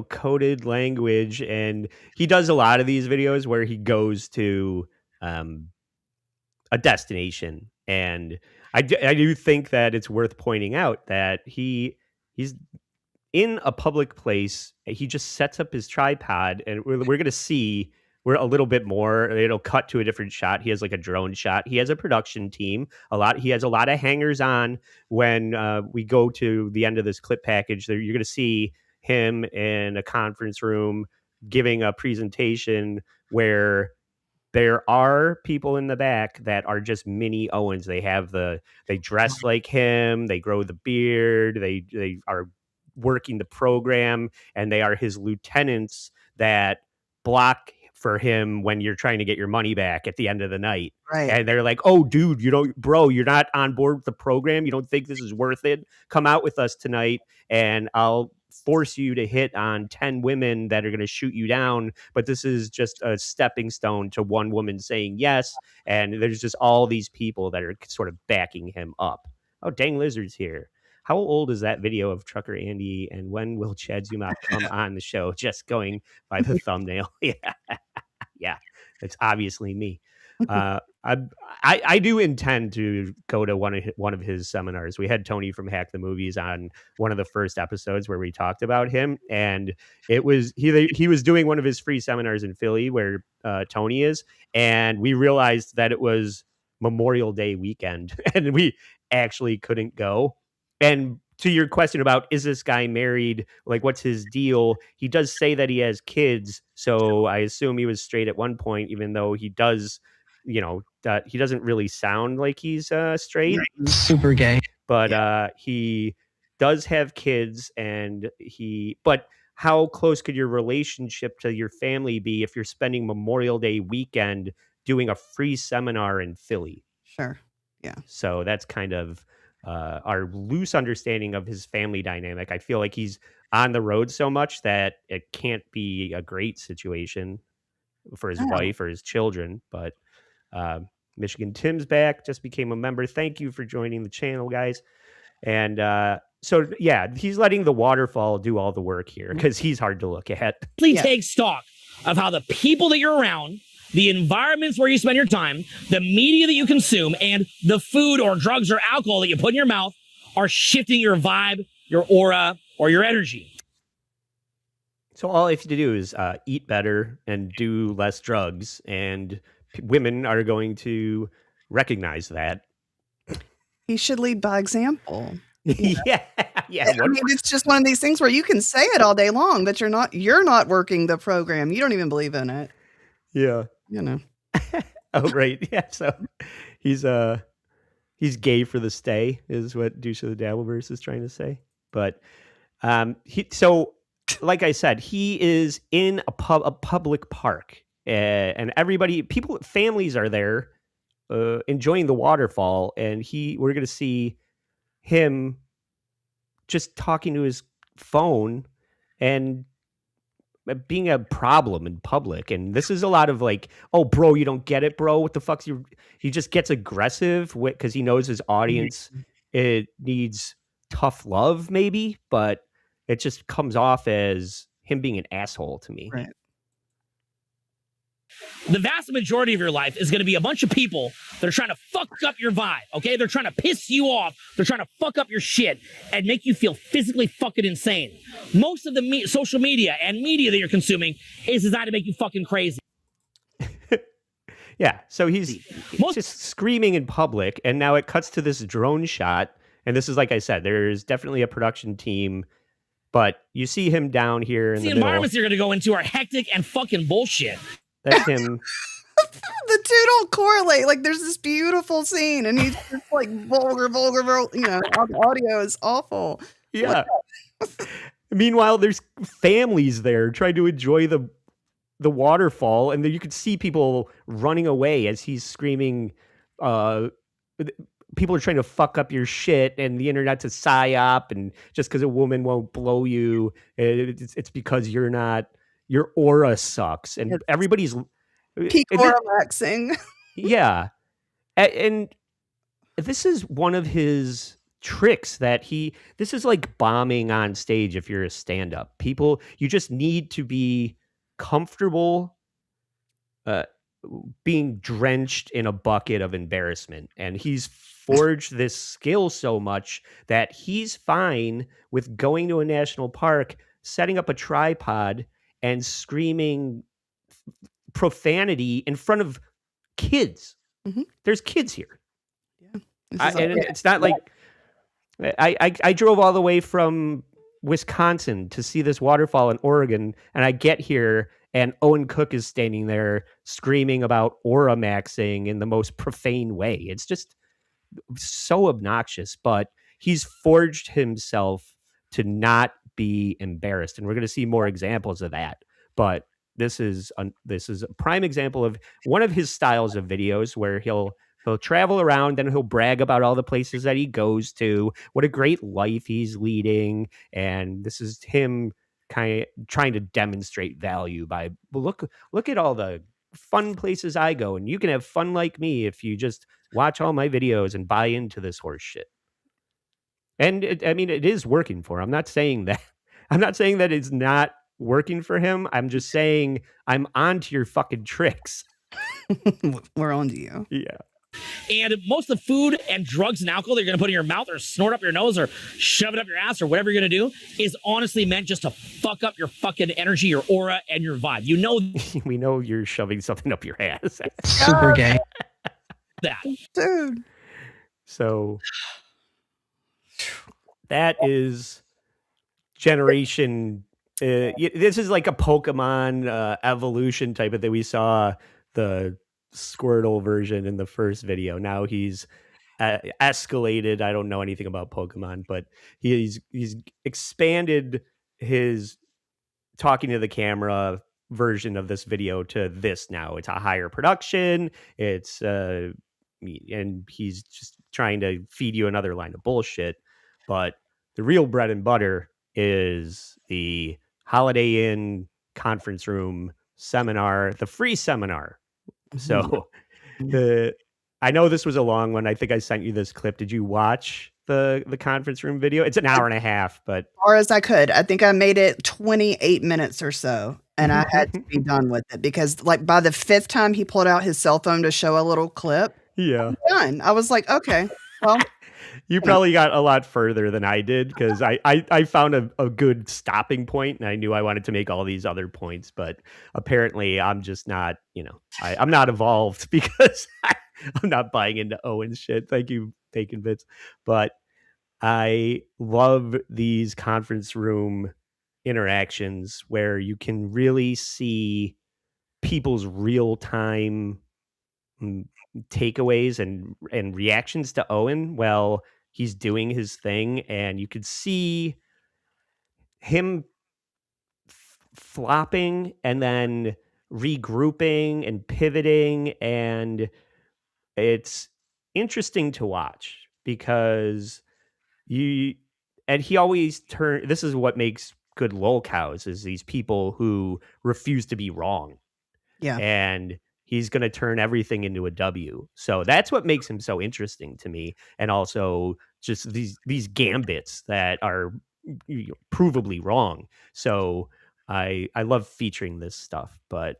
Speaker 3: coded language. And he does a lot of these videos where he goes to a destination. And I do think that it's worth pointing out that he's in a public place. He just sets up his tripod, and we're going to see a little bit more. It'll cut to a different shot. He has like a drone shot. He has a production team. He has a lot of hangers on. When we go to the end of this clip package, you're going to see him in a conference room giving a presentation where there are people in the back that are just mini Owens. They dress like him, they grow the beard, they are working the program, and they are his lieutenants that block for him when you're trying to get your money back at the end of the night.
Speaker 4: Right.
Speaker 3: And they're like, "Oh, dude, you're not on board with the program. You don't think this is worth it? Come out with us tonight, and I'll force you to hit on 10 women that are going to shoot you down. But this is just a stepping stone to one woman saying yes." And there's just all these people that are sort of backing him up. Oh, Dang Lizard's here. How old is that video of Trucker Andy, and when will Chad ZUMOCK come on the show? Just going by the thumbnail. Yeah, it's obviously me. I do intend to go to one of his seminars. We had Tony from Hack the Movies on one of the first episodes where we talked about him, and it was he was doing one of his free seminars in Philly where Tony is, and we realized that it was Memorial Day weekend, and we actually couldn't go. And to your question about, is this guy married? Like, what's his deal? He does say that he has kids. So I assume he was straight at one point, even though he does, he doesn't really sound like he's straight.
Speaker 10: Super gay.
Speaker 3: But he does have kids, but how close could your relationship to your family be if you're spending Memorial Day weekend doing a free seminar in Philly?
Speaker 4: Sure. Yeah.
Speaker 3: So that's kind of our loose understanding of his family dynamic. I feel like he's on the road so much that it can't be a great situation for his wife or his children. But Michigan Tim's back, just became a member. Thank you for joining the channel, guys. And so, yeah, he's letting the waterfall do all the work here because he's hard to look at.
Speaker 9: Please take stock of how the people that you're around, the environments where you spend your time, the media that you consume, and the food or drugs or alcohol that you put in your mouth are shifting your vibe, your aura, or your energy.
Speaker 3: So all you have to do is eat better and do less drugs, and women are going to recognize that.
Speaker 4: He should lead by example.
Speaker 3: Yeah.
Speaker 4: I mean, it's just one of these things where you can say it all day long, but you're not working the program. You don't even believe in it.
Speaker 3: Yeah. Oh, right. Yeah. So he's gay for the stay is what Douche of the Dabbleverse is trying to say. But so like I said, he is in a public park, and families are there enjoying the waterfall, and we're going to see him just talking to his phone and being a problem in public. And this is a lot of like, "Oh, bro, you don't get it, bro. What the fuck's you?" He just gets aggressive because he knows his audience it needs tough love, maybe, but it just comes off as him being an asshole to me.
Speaker 4: Right.
Speaker 9: The vast majority of your life is going to be a bunch of people that are trying to fuck up your vibe, okay? They're trying to piss you off. They're trying to fuck up your shit and make you feel physically fucking insane. Most of the social media and media that you're consuming is designed to make you fucking crazy.
Speaker 3: Yeah, so he's just screaming in public, and now it cuts to this drone shot, and this is, like I said, there's definitely a production team, but you see him down here in the middle.
Speaker 9: Environments you're going to go into are hectic and fucking bullshit.
Speaker 3: That's him.
Speaker 4: The two don't correlate. Like, there's this beautiful scene, and he's just like vulgar. The audio is awful.
Speaker 3: Yeah. Meanwhile, there's families there trying to enjoy the waterfall, and then you could see people running away as he's screaming. People are trying to fuck up your shit, and the internet's a psyop, and just because a woman won't blow you, it's because your aura sucks, and everybody's
Speaker 4: peak aura maxing.
Speaker 3: Yeah, and this is one of his tricks this is like bombing on stage. If you're a stand-up, you just need to be comfortable being drenched in a bucket of embarrassment, and he's forged this skill so much that he's fine with going to a national park, setting up a tripod, and screaming profanity in front of kids.
Speaker 4: Mm-hmm.
Speaker 3: There's kids here.
Speaker 4: Yeah,
Speaker 3: it's not like I drove all the way from Wisconsin to see this waterfall in Oregon, and I get here and Owen Cook is standing there screaming about aura maxing in the most profane way. It's just so obnoxious, but he's forged himself to not be embarrassed, and we're going to see more examples of that. But this is a prime example of one of his styles of videos where he'll travel around and he'll brag about all the places that he goes to, what a great life he's leading, and this is him kind of trying to demonstrate value by look at all the fun places I go, and you can have fun like me if you just watch all my videos and buy into this horse shit. And it is working for him. I'm not saying that. I'm not saying that it's not working for him. I'm just saying I'm onto your fucking tricks.
Speaker 4: We're on to you.
Speaker 3: Yeah.
Speaker 9: And most of the food and drugs and alcohol that you're going to put in your mouth or snort up your nose or shove it up your ass or whatever you're going to do is honestly meant just to fuck up your fucking energy, your aura, and your vibe. You know,
Speaker 3: we know you're shoving something up your ass.
Speaker 10: Super gay.
Speaker 9: That.
Speaker 4: Dude.
Speaker 3: So that is generation. This is like a Pokemon evolution type of thing. We saw the Squirtle version in the first video. Now he's escalated. I don't know anything about Pokemon, but he's expanded his talking to the camera version of this video to this now. It's a higher production. It's and he's just trying to feed you another line of bullshit. But the real bread and butter is the Holiday Inn conference room seminar, the free seminar. So I know this was a long one. I think I sent you this clip. Did you watch the conference room video? It's an hour and a half, but
Speaker 4: As far as I could. I think I made it 28 minutes or so, and I had to be done with it because like by the fifth time he pulled out his cell phone to show a little clip,
Speaker 3: yeah,
Speaker 4: I'm done. I was like, okay, well,
Speaker 3: you probably got a lot further than I did because I found a good stopping point and I knew I wanted to make all these other points, but apparently I'm just not, I'm not evolved because I'm not buying into Owen's shit. Thank you, Bacon Bits. But I love these conference room interactions where you can really see people's real time takeaways and reactions to Owen while he's doing his thing, and you could see him flopping and then regrouping and pivoting, and it's interesting to watch because he always this is what makes good lolcows, is these people who refuse to be wrong.
Speaker 4: yeah.
Speaker 3: And he's going to turn everything into a W. So that's what makes him so interesting to me. And also just these gambits that are provably wrong. So I love featuring this stuff. But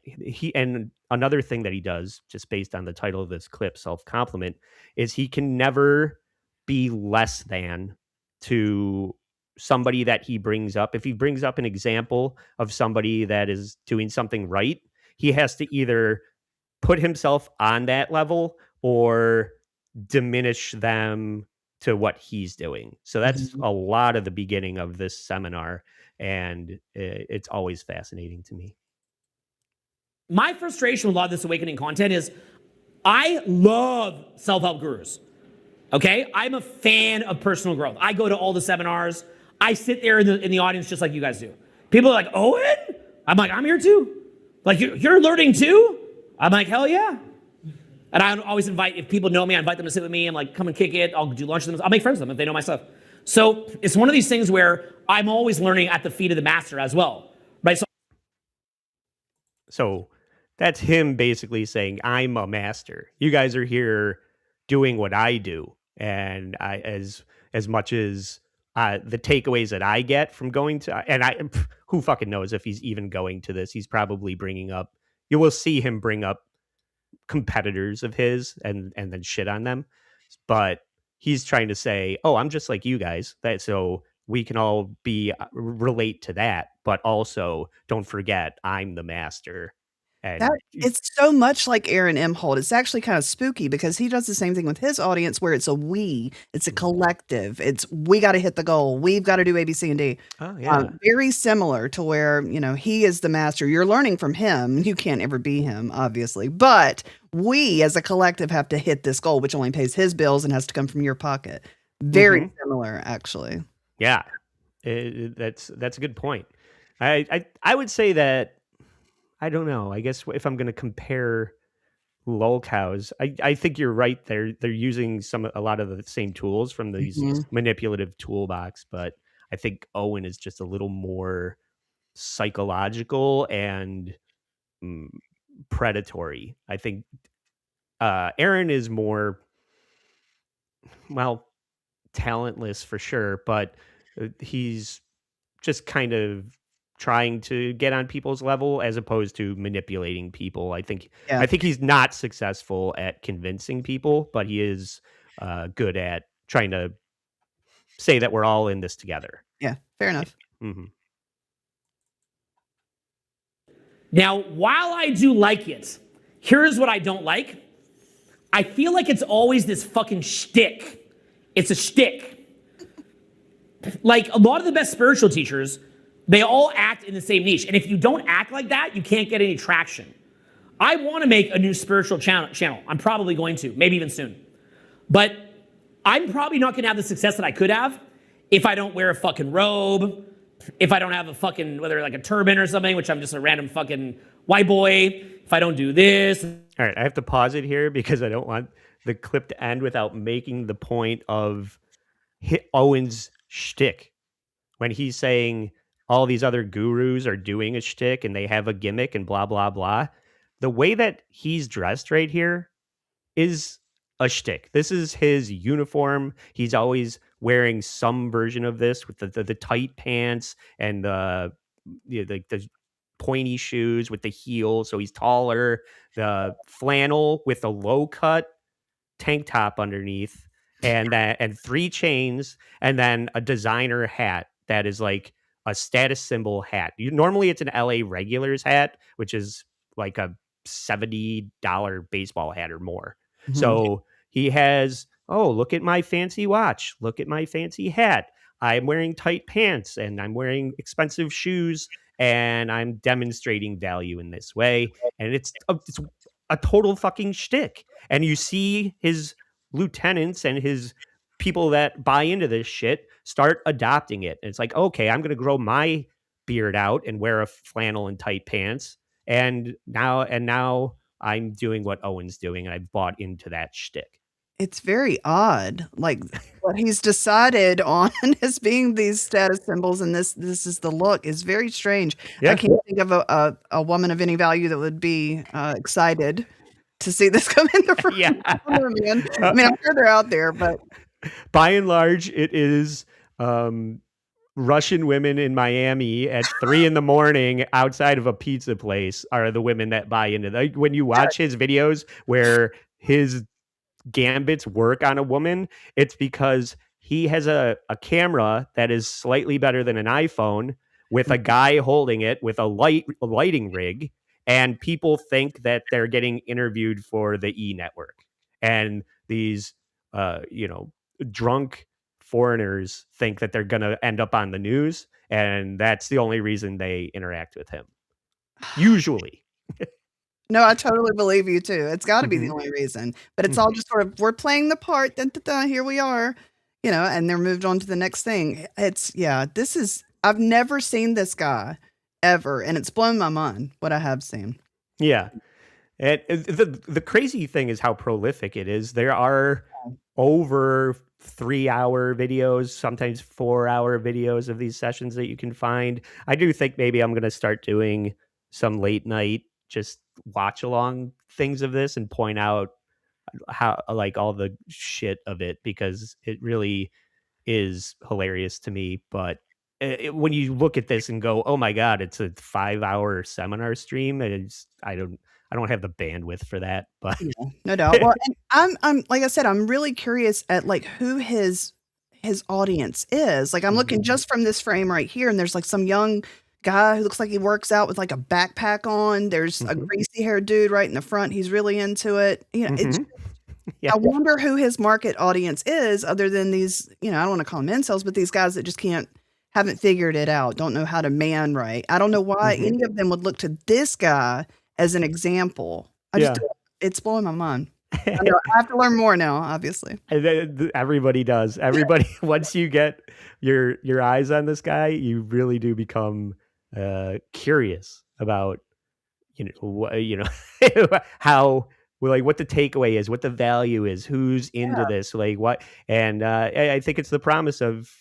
Speaker 3: and another thing that he does, just based on the title of this clip, self-compliment, is he can never be less than to somebody that he brings up. If he brings up an example of somebody that is doing something right, he has to either put himself on that level or diminish them to what he's doing. So that's a lot of the beginning of this seminar, and it's always fascinating to me.
Speaker 9: My frustration with a lot of this awakening content is I love self-help gurus. Okay? I'm a fan of personal growth. I go to all the seminars. I sit there in the audience just like you guys do. People are like, Owen? I'm like, I'm here too. Like, you're learning too? I'm like, hell yeah. And I always invite, if people know me, I invite them to sit with me. I'm like, come and kick it. I'll do lunch with them. I'll make friends with them if they know my stuff. So it's one of these things where I'm always learning at the feet of the master as well. Right?
Speaker 3: So that's him basically saying, I'm a master. You guys are here doing what I do. And I, as much as the takeaways that I get from going to, and who fucking knows if he's even going to this, he's probably bringing up, you will see him bring up competitors of his and then shit on them. But he's trying to say, oh, I'm just like you guys. So we can all relate to that. But also don't forget, I'm the master. And
Speaker 4: That it's so much like Aaron M. Holt. It's actually kind of spooky because he does the same thing with his audience where it's a we, it's a collective. It's we got to hit the goal. We've got to do A, B, C, and D.
Speaker 3: oh yeah,
Speaker 4: Very similar to where, he is the master. You're learning from him. You can't ever be him, obviously. But we as a collective have to hit this goal, which only pays his bills and has to come from your pocket. Very similar, actually.
Speaker 3: yeah, that's a good point. I would say that I don't know. I guess if I'm going to compare lolcows, I think you're right. They're using a lot of the same tools from these manipulative toolbox, but I think Owen is just a little more psychological and predatory. I think Aaron is more, well, talentless for sure, but he's just kind of trying to get on people's level as opposed to manipulating people. I think he's not successful at convincing people, but he is good at trying to say that we're all in this together.
Speaker 4: Yeah, fair enough.
Speaker 9: Now, while I do like it, here's what I don't like. I feel like it's always this fucking shtick. It's a shtick. Like, a lot of the best spiritual teachers, they all act in the same niche. And if you don't act like that, you can't get any traction. I want to make a new spiritual channel. I'm probably going to, maybe even soon. But I'm probably not going to have the success that I could have if I don't wear a fucking robe, if I don't have a fucking, whether like a turban or something, which I'm just a random fucking white boy, if I don't do this.
Speaker 3: All right, I have to pause it here because I don't want the clip to end without making the point of Owen's shtick. When he's saying all these other gurus are doing a shtick and they have a gimmick and blah, blah, blah. The way that he's dressed right here is a shtick. This is his uniform. He's always wearing some version of this with the tight pants and the pointy shoes with the heel, so he's taller. The flannel with the low cut tank top underneath, and 3 chains, and then a designer hat that is like a status symbol hat. Normally it's an LA Regulars hat, which is like a $70 baseball hat or more. So he has, oh, look at my fancy watch. Look at my fancy hat. I'm wearing tight pants and I'm wearing expensive shoes and I'm demonstrating value in this way. And it's a total fucking shtick. And you see his lieutenants and his people that buy into this shit start adopting it. And it's like, okay, I'm going to grow my beard out and wear a flannel and tight pants. And now I'm doing what Owen's doing, and I've bought into that shtick.
Speaker 4: It's very odd, like what he's decided on as being these status symbols, and this is the look is very strange.
Speaker 3: Yeah.
Speaker 4: I can't think of a woman of any value that would be excited to see this come in the room.
Speaker 3: Yeah.
Speaker 4: I mean, I'm sure they're out there, but
Speaker 3: by and large, it is Russian women in Miami at 3 a.m. outside of a pizza place are the women that buy into that. When you watch his videos where his gambits work on a woman, it's because he has a camera that is slightly better than an iPhone with a guy holding it with a lighting rig, and people think that they're getting interviewed for the E Network. And these drunk foreigners think that they're going to end up on the news, and that's the only reason they interact with him. Usually.
Speaker 4: no, I totally believe you too. It's got to be the only reason, but it's all just sort of, we're playing the part, here we are, and they're moved on to the next thing. I've never seen this guy ever, and it's blown my mind what I have seen.
Speaker 3: Yeah. And the crazy thing is how prolific it is. There are over 3-hour videos, sometimes 4-hour videos of these sessions that you can find. I do think maybe I'm going to start doing some late night, just watch along things of this and point out how, like, all the shit of it, because it really is hilarious to me. But when you look at this and go, oh my God, it's a 5-hour seminar stream, I don't have the bandwidth for that, but
Speaker 4: yeah, no doubt. Well, and I'm like I said, I'm really curious at like who his audience is. Like I'm looking just from this frame right here, and there's like some young guy who looks like he works out with like a backpack on. There's a greasy haired dude right in the front. He's really into it. You know, it's,
Speaker 3: Yeah.
Speaker 4: I wonder who his market audience is, other than these, you know, I don't want to call them incels, but these guys that just haven't figured it out, don't know how to man right. I don't know why any of them would look to this guy as an example. It's blowing my mind. I know, I have to learn more now, obviously.
Speaker 3: And then everybody does. Everybody, once you get your eyes on this guy, you really do become curious about, how, like, what the takeaway is, what the value is, who's into this, like what. And I think it's the promise of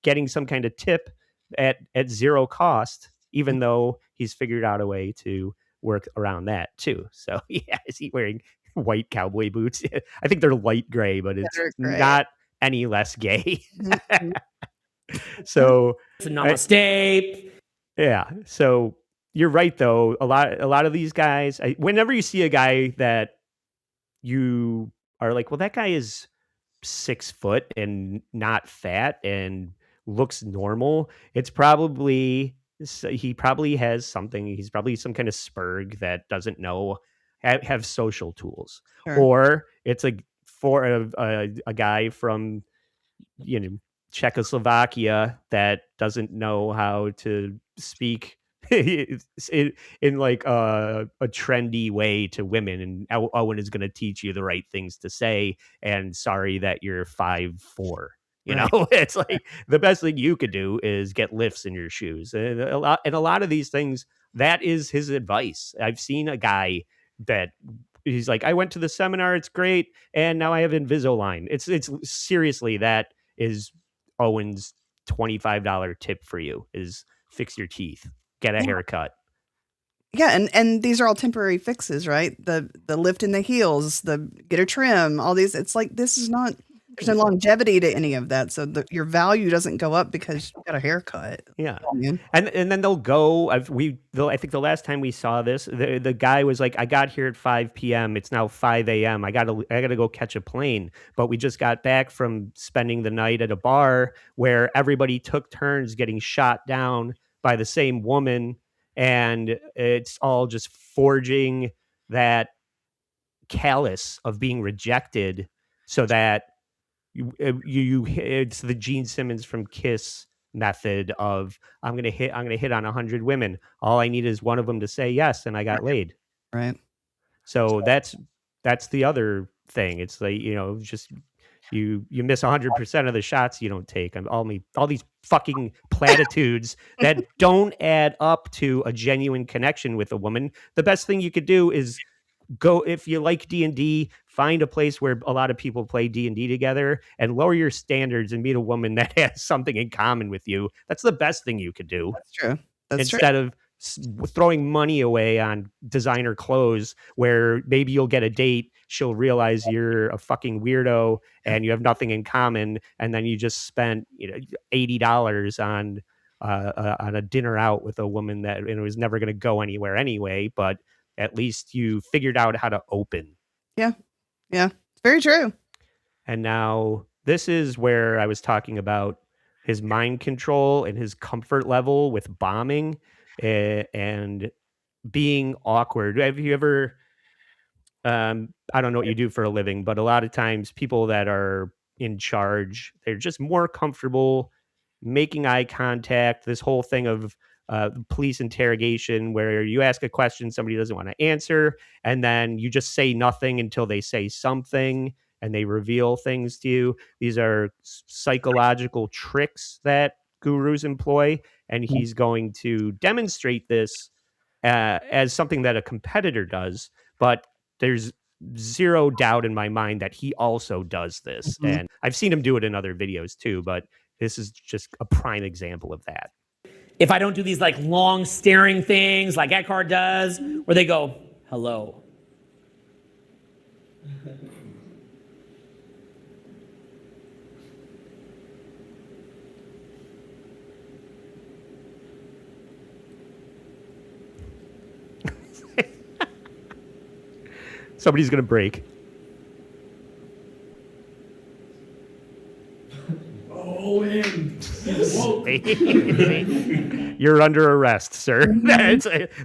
Speaker 3: getting some kind of tip at zero cost, even though he's figured out a way to work around that too. So yeah, is he wearing white cowboy boots? I think they're light gray, but it's not any less gay. So
Speaker 9: It's a namaste.
Speaker 3: yeah. So you're right, though. A lot of these guys, whenever you see a guy that you are like, well, that guy is 6 foot and not fat and looks normal, it's probably, he probably has something. He's probably some kind of spurg that doesn't know have social tools, or it's a guy from Czechoslovakia that doesn't know how to speak in like a trendy way to women, and Owen is going to teach you the right things to say, and sorry that you're 5'4". You know, it's like the best thing you could do is get lifts in your shoes, and a lot of these things, that is his advice. I've seen a guy that he's like, I went to the seminar, it's great, and now I have Invisalign. It's seriously, that is Owen's $25 tip for you, is fix your teeth, get a haircut.
Speaker 4: Yeah, and these are all temporary fixes, right? The lift in the heels, the get a trim, all these. It's like, this is not, there's no longevity to any of that. So your value doesn't go up because you got a haircut.
Speaker 3: Yeah. And then they'll go, I think the last time we saw this, the guy was like, I got here at 5 p.m. It's now 5 a.m. I gotta go catch a plane. But we just got back from spending the night at a bar where everybody took turns getting shot down by the same woman. And it's all just forging that callus of being rejected, so that you it's the Gene Simmons from Kiss method of, I'm gonna hit on 100 women. All I need is one of them to say yes, and I got laid.
Speaker 4: Right.
Speaker 3: So that's the other thing. It's like, just you miss 100% of the shots you don't take. All these fucking platitudes that don't add up to a genuine connection with a woman. The best thing you could do is go, if you like D&D, find a place where a lot of people play D&D together, and lower your standards and meet a woman that has something in common with you. That's the best thing you could do.
Speaker 4: That's true.
Speaker 3: Instead of throwing money away on designer clothes, where maybe you'll get a date, she'll realize you're a fucking weirdo and you have nothing in common, and then you just spent $80 on a dinner out with a woman that was never going to go anywhere anyway, but at least you figured out how to open.
Speaker 4: Yeah. It's very true.
Speaker 3: And now this is where I was talking about his mind control and his comfort level with bombing and being awkward. Have you ever, I don't know what you do for a living, but a lot of times people that are in charge, they're just more comfortable making eye contact. This whole thing of police interrogation, where you ask a question, somebody doesn't want to answer, and then you just say nothing until they say something and they reveal things to you. These are psychological tricks that gurus employ, and he's going to demonstrate this as something that a competitor does, but there's zero doubt in my mind that he also does this. And I've seen him do it in other videos too, but this is just a prime example of that.
Speaker 9: If I don't do these like long staring things like Eckhart does, where they go, hello.
Speaker 3: Somebody's going to break.
Speaker 2: Owen.
Speaker 3: You're under arrest, sir.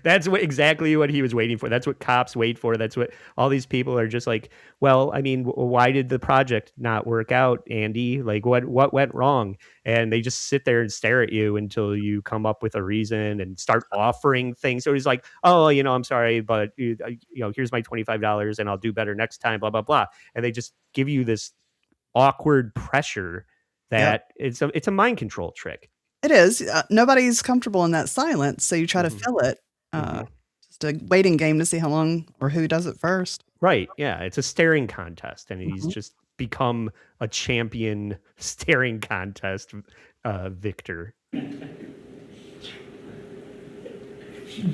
Speaker 3: That's exactly what he was waiting for. That's what cops wait for. That's what all these people are just like, well, I mean, why did the project not work out, Andy? Like, what went wrong? And they just sit there and stare at you until you come up with a reason and start offering things. So he's like, oh, I'm sorry, but here's my $25 and I'll do better next time, blah, blah, blah. And they just give you this awkward pressure that it's a mind control trick.
Speaker 4: It is. Nobody's comfortable in that silence, so you try to fill it. Just a waiting game to see how long or who does it first.
Speaker 3: Right. Yeah. It's a staring contest, and he's just become a champion staring contest victor.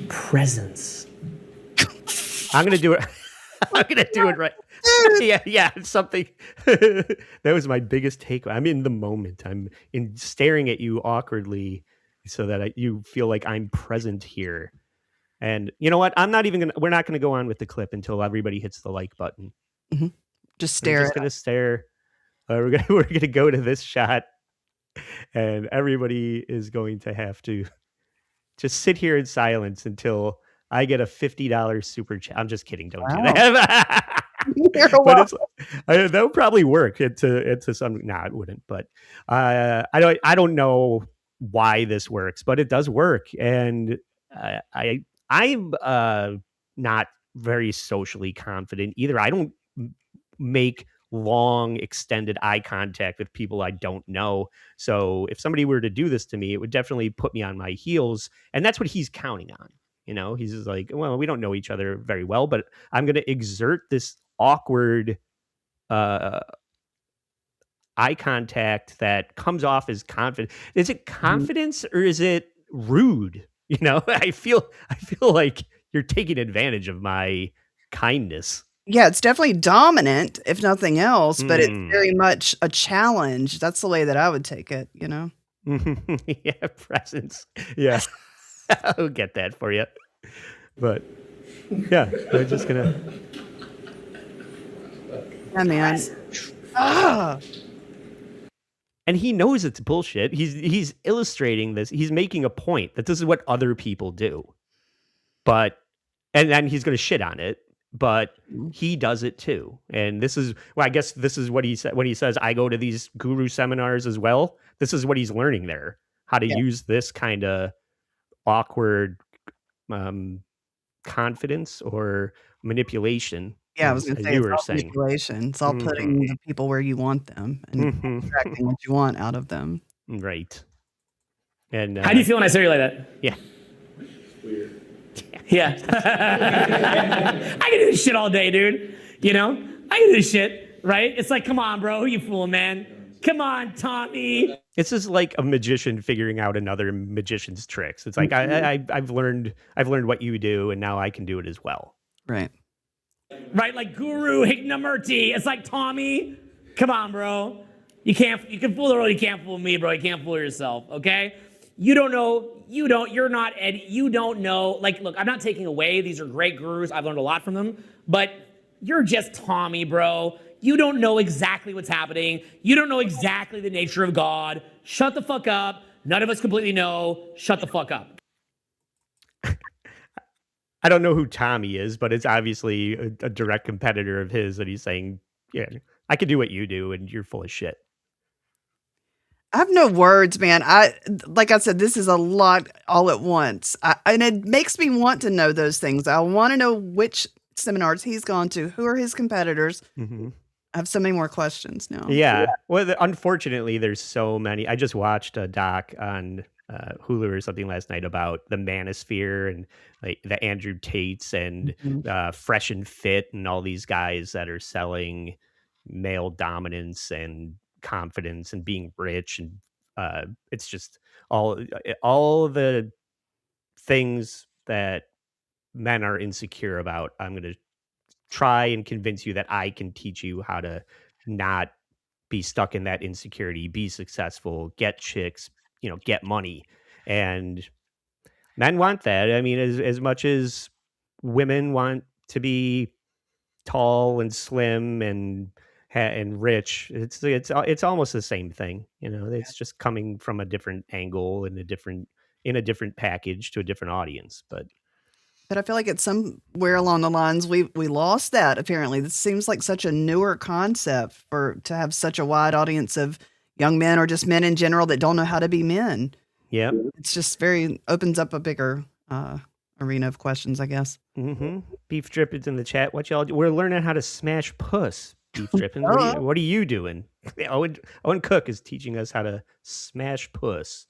Speaker 8: Presence.
Speaker 3: I'm gonna do it. I'm gonna do it right. Yeah, it's something. That was my biggest take. I'm in the moment. I'm in staring at you awkwardly, so that you feel like I'm present here. And you know what? We're not gonna go on with the clip until everybody hits the like button.
Speaker 4: Just stare.
Speaker 3: We're just gonna stare. We're gonna go to this shot, and everybody is going to have to just sit here in silence until I get a $50 super chat. I'm just kidding. Don't do that. But that would probably work into some. No, it wouldn't. But I don't know why this works, but it does work. And I'm not very socially confident either. I don't make long extended eye contact with people I don't know. So if somebody were to do this to me, it would definitely put me on my heels. And that's what he's counting on. He's just like, well, we don't know each other very well, but I'm going to exert this awkward eye contact that comes off as confident. Is it confidence or is it rude? I feel like you're taking advantage of my kindness.
Speaker 4: Yeah, it's definitely dominant, if nothing else, but it's very much a challenge. That's the way that I would take it,
Speaker 3: Yeah, presence. Yeah. I'll get that for you. But yeah, I'm just gonna.
Speaker 4: Yeah, man. Ah.
Speaker 3: And he knows it's bullshit. He's illustrating this. He's making a point that this is what other people do. And then he's going to shit on it, but he does it too. And I guess this is what he said when he says, I go to these guru seminars as well. This is what he's learning there, how to use this kind of awkward confidence or manipulation.
Speaker 4: Yeah, I was going to say, it's all manipulation. It's all putting the people where you want them and extracting what you want out of them.
Speaker 3: Right. And
Speaker 8: how do you feel when I say you like that?
Speaker 3: Yeah.
Speaker 8: Weird. Yeah. I can do this shit all day, dude. I can do this shit, right? It's like, come on, bro. Who you fooling, man? Come on, Tommy.
Speaker 3: It's just like a magician figuring out another magician's tricks. It's like I've learned what you do, and now I can do it as well.
Speaker 4: Right.
Speaker 8: Right, like Guru Hignamurti. It's like, Tommy, come on, bro. You can fool the world, you can't fool me, bro. You can't fool yourself, okay? You don't know. You're not Eddie. You don't know. Like, look, I'm not taking away. These are great gurus. I've learned a lot from them. But you're just Tommy, bro. You don't know exactly what's happening. You don't know exactly the nature of God. Shut the fuck up. None of us completely know. Shut the fuck up.
Speaker 3: I don't know who Tommy is, but it's obviously a direct competitor of his that he's saying, yeah, I can do what you do and you're full of shit.
Speaker 4: I have no words, man. Like I said, this is a lot all at once. And it makes me want to know those things. I want to know which seminars he's gone to. Who are his competitors?
Speaker 3: Mm-hmm.
Speaker 4: I have so many more questions now.
Speaker 3: Yeah. Well, unfortunately, there's so many. I just watched a doc on Hulu or something last night about the manosphere and like the Andrew Tates and Fresh and Fit and all these guys that are selling male dominance and confidence and being rich, and it's just all the things that men are insecure about. I'm going to try and convince you that I can teach you how to not be stuck in that insecurity, be successful, get chicks, get money. And men want that. I mean, as much as women want to be tall and slim and and Rich, it's almost the same thing. You know, it's just coming from a different angle and in a different package to a different audience. But
Speaker 4: I feel like it's somewhere along the lines we lost that. Apparently, this seems like such a newer concept to have such a wide audience of young men or just men in general that don't know how to be men.
Speaker 3: yeah,
Speaker 4: It's just opens up a bigger arena of questions, I guess.
Speaker 3: Beef Drippins in the chat. What y'all? We're learning how to smash puss. Beef Drippins. What are you doing? Owen Cook is teaching us how to smash puss.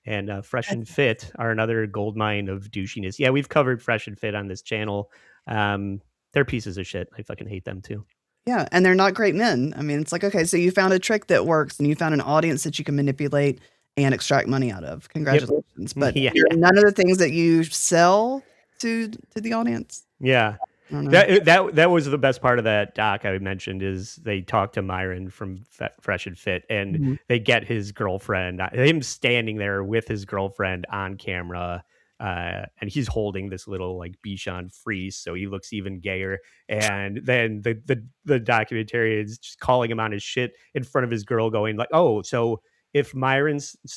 Speaker 3: And Fresh and Fit are another gold mine of douchiness. Yeah, we've covered Fresh and Fit on this channel. They're pieces of shit. I fucking hate them too.
Speaker 4: Yeah, and they're not great men. I mean, it's like, okay, so you found a trick that works and you found an audience that you can manipulate and extract money out of. Congratulations. But none of the things that you sell to the audience.
Speaker 3: Yeah. That was the best part of that doc I mentioned is they talk to Myron from Fresh and Fit and they get his girlfriend, him standing there with his girlfriend on camera, and he's holding this little like Bichon Frise, so he looks even gayer. And then the documentary is just calling him on his shit in front of his girl, going like, "Oh, so if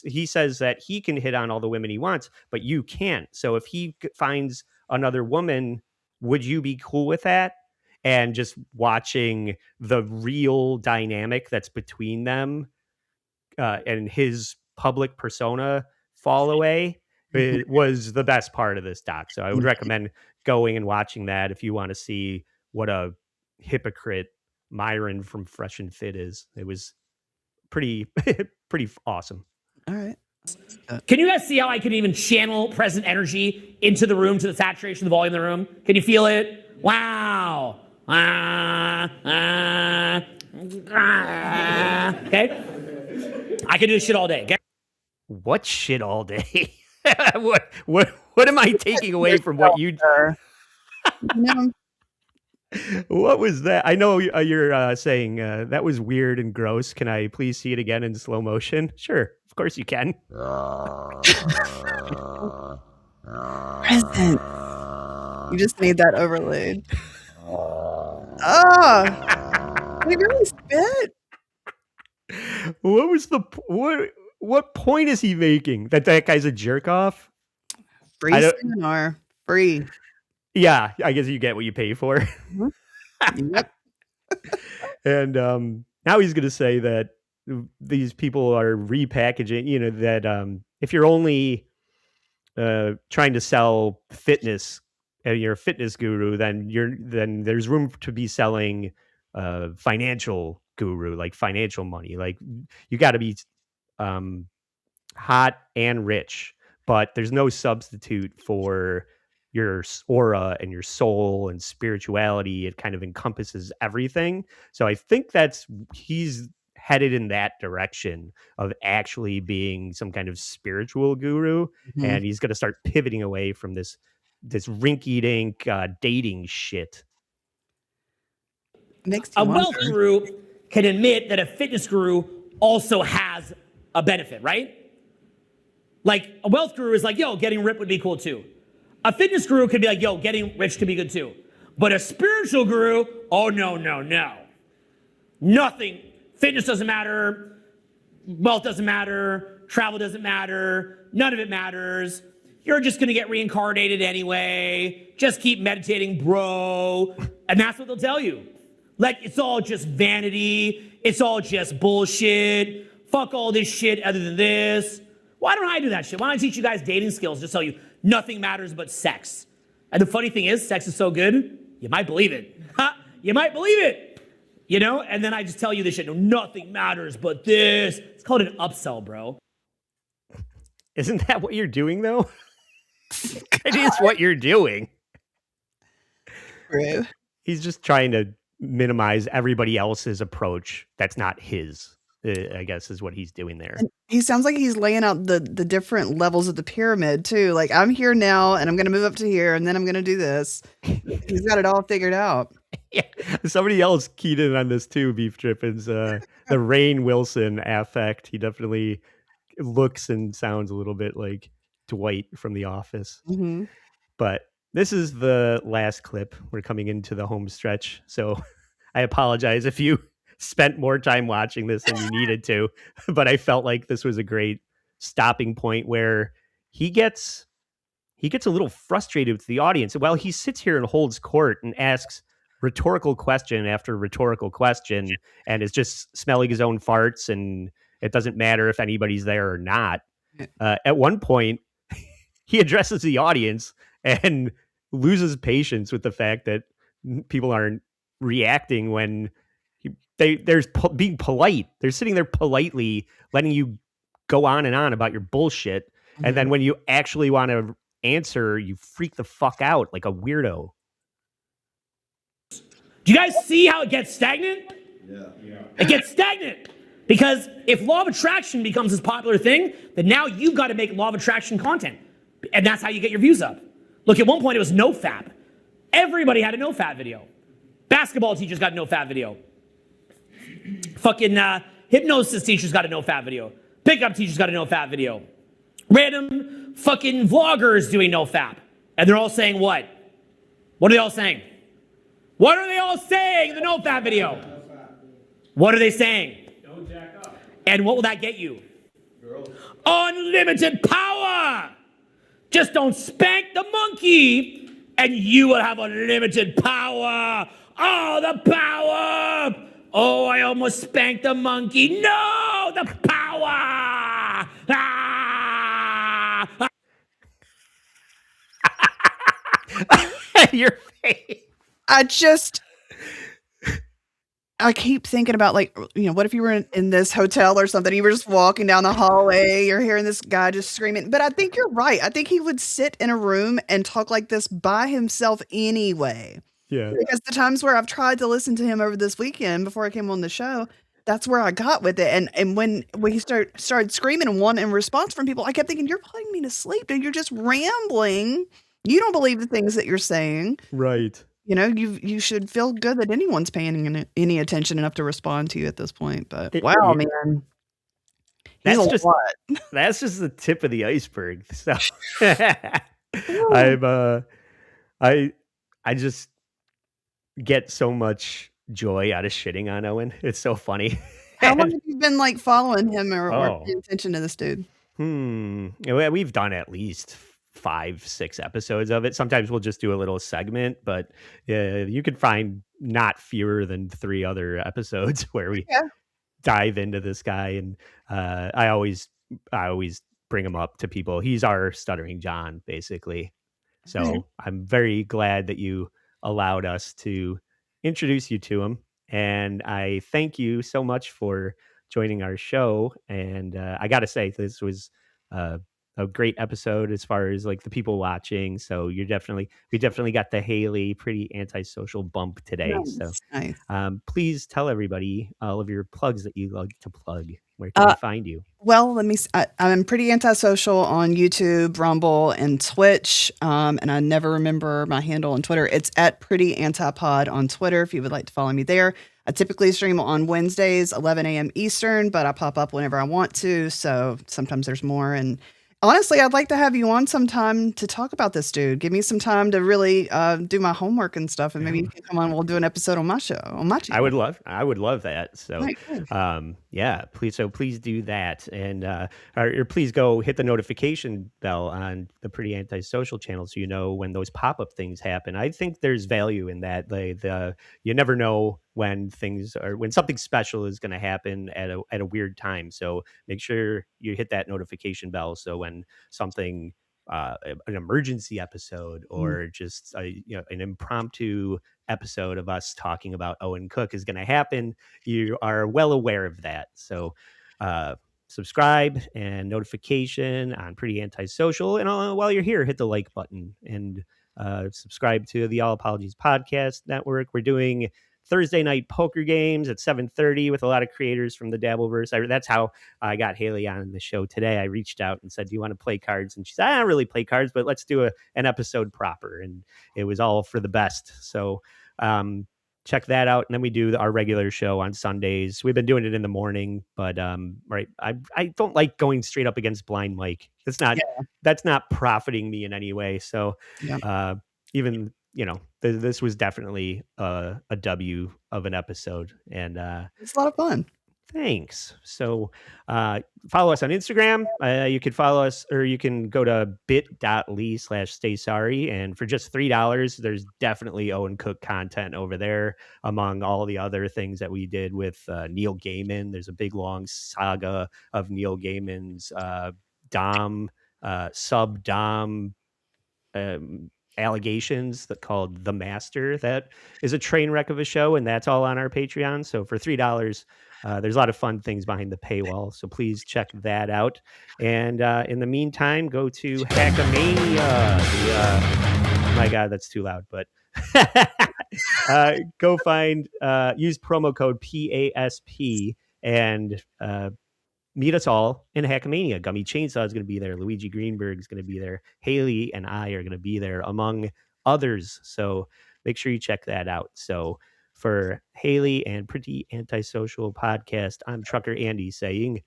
Speaker 3: he says that he can hit on all the women he wants, but you can't. So if he finds another woman, would you be cool with that?" And just watching the real dynamic that's between them and his public persona fall away, it was the best part of this doc. So I would recommend going and watching that if you want to see what a hypocrite Myron from Fresh and Fit is. It was pretty awesome.
Speaker 4: All right.
Speaker 9: Can you guys see how I can even channel present energy into the room to the saturation, the volume of the room? Can you feel it? Wow. Okay. I can do this shit all day. Okay?
Speaker 3: What shit all day? What am I taking away from what you?
Speaker 4: No.
Speaker 3: What was that? I know you're saying that was weird and gross. Can I please see it again in slow motion? Sure, of course you can.
Speaker 4: Present. You just need that overlaid. He really spit.
Speaker 3: What was what point is he making? That guy's a jerk off?
Speaker 4: Free seminar. Free.
Speaker 3: Yeah, I guess you get what you pay for.
Speaker 4: Yep.
Speaker 3: And now he's going to say that these people are repackaging, you know, that if you're only trying to sell fitness and you're a fitness guru, then there's room to be selling financial guru, like financial money. Like you got to be hot and rich, but there's no substitute for your aura and your soul and spirituality. It kind of encompasses everything. So I think he's headed in that direction of actually being some kind of spiritual guru. And he's going to start pivoting away from this rinky-dink dating shit.
Speaker 9: A wealth guru can admit that a fitness guru also has a benefit, right? Like a wealth guru is like, yo, getting ripped would be cool too. A fitness guru could be like, yo, getting rich could be good too. But a spiritual guru, oh, no. Nothing. Fitness doesn't matter. Wealth doesn't matter. Travel doesn't matter. None of it matters. You're just going to get reincarnated anyway. Just keep meditating, bro. And that's what they'll tell you. Like, it's all just vanity. It's all just bullshit. Fuck all this shit other than this. Why don't I do that shit? Why don't I teach you guys dating skills? Just tell you nothing matters but sex. And the funny thing is, sex is so good, you might believe it. You might believe it. You know? And then I just tell you this shit. No, nothing matters but this. It's called an upsell, bro.
Speaker 3: Isn't that what you're doing, though? It is what you're doing.
Speaker 4: True.
Speaker 3: He's just trying to minimize everybody else's approach that's not his, I guess, is what he's doing there.
Speaker 4: And he sounds like he's laying out the different levels of the pyramid too. Like, I'm here now and I'm going to move up to here and then I'm going to do this. He's got it all figured out.
Speaker 3: Yeah. Somebody else keyed in on this too, Beef Drippins. The Rainn Wilson affect. He definitely looks and sounds a little bit like Dwight from The Office.
Speaker 4: Mm-hmm.
Speaker 3: But this is the last clip. We're coming into the home stretch. So I apologize if you spent more time watching this than you needed to, but I felt like this was a great stopping point where he gets a little frustrated with the audience. Well, he sits here and holds court and asks rhetorical question after rhetorical question and is just smelling his own farts, and it doesn't matter if anybody's there or not. At one point, he addresses the audience and loses patience with the fact that people aren't reacting when they're being polite. They're sitting there politely letting you go on and on about your bullshit. And then when you actually want to answer, you freak the fuck out like a weirdo.
Speaker 9: Do you guys see how it gets stagnant? Yeah. It gets stagnant because if law of attraction becomes this popular thing, then now you've got to make law of attraction content. And that's how you get your views up. Look, at one point it was no fap. Everybody had a no fap video. Basketball teachers got a no fap video. Fucking hypnosis teachers got a no fap video. Pickup teachers got a no fap video. Random fucking vloggers doing no fap. And they're all saying what? What are they all saying? What are they all saying in the no fap video? What are they saying? Don't jack up. And what will that get you? Girls. Unlimited power! Just don't spank the monkey and you will have unlimited power. Oh, the power! Oh, I almost spanked the monkey. No, the power! Ah!
Speaker 3: Your face.
Speaker 4: I keep thinking about, like, what if you were in this hotel or something, you were just walking down the hallway, you're hearing this guy just screaming. But I think you're right. I think he would sit in a room and talk like this by himself anyway.
Speaker 3: Yeah.
Speaker 4: Because the times where I've tried to listen to him over this weekend before I came on the show, that's where I got with it. And when he started screaming and wanting response from people, I kept thinking, you're putting me to sleep, dude. You're just rambling. You don't believe the things that you're saying.
Speaker 3: Right.
Speaker 4: You should feel good that anyone's paying any attention enough to respond to you at this point. But wow, man,
Speaker 3: that's just the tip of the iceberg. So I just get so much joy out of shitting on Owen. It's so funny.
Speaker 4: How long have you been following him or paying attention to this dude?
Speaker 3: We've done at least 5-6 episodes of it. Sometimes we'll just do a little segment, but you could find not fewer than 3 other episodes where we dive into this guy. And I always bring him up to people. He's our Stuttering John, basically. So I'm very glad that you allowed us to introduce you to him. And I thank you so much for joining our show. And I got to say, this was a great episode as far as like the people watching. So we definitely got the Haley pretty antisocial bump today.
Speaker 4: Nice.
Speaker 3: So please tell everybody all of your plugs that you like to plug. Where can they find you?
Speaker 4: Well, I'm pretty antisocial on YouTube, Rumble, and Twitch. And I never remember my handle on Twitter. It's at Pretty Antipod on Twitter if you would like to follow me there. I typically stream on Wednesdays, 11 a.m. Eastern, but I pop up whenever I want to. So sometimes there's more. And honestly, I'd like to have you on sometime to talk about this dude. Give me some time to really do my homework and stuff, and maybe you can come on. We'll do an episode on my show, on my channel.
Speaker 3: I would love that. So, please do that, and or please go hit the notification bell on the Pretty Antisocial channel so you know when those pop up things happen. I think there's value in that. You never know when something special is going to happen at a weird time. So make sure you hit that notification bell. So when something, an emergency episode or just an impromptu episode of us talking about Owen Cook is going to happen, you are well aware of that. So subscribe and notification on Pretty Antisocial. And while you're here, hit the like button and subscribe to the All Apologies Podcast Network. We're doing Thursday night poker games at 7:30 with a lot of creators from the Dabbleverse. That's how I got Haley on the show today. I reached out and said, do you want to play cards? And she said, I don't really play cards, but let's do an episode proper. And it was all for the best. So check that out. And then we do our regular show on Sundays. We've been doing it in the morning, but I don't like going straight up against Blind Mike. That's not profiting me in any way. So even this was definitely a W of an episode. And
Speaker 4: It's a lot of fun.
Speaker 3: thanks. So follow us on Instagram. You can follow us, or you can go to bit.ly/stay sorry. And for just $3, there's definitely Owen Cook content over there, among all the other things that we did with Neil Gaiman. There's a big long saga of Neil Gaiman's sub Dom allegations that called The Master. That is a train wreck of a show, and that's all on our Patreon. So for $3, there's a lot of fun things behind the paywall. So please check that out. And in the meantime, go to Hackamania. My God, that's too loud, but go find, use promo code PASP and meet us all in Hackamania. Gummy Chainsaw is going to be there. Luigi Greenberg is going to be there. Haley and I are going to be there, among others. So make sure you check that out. So for Haley and Pretty Antisocial Podcast, I'm Trucker Andy saying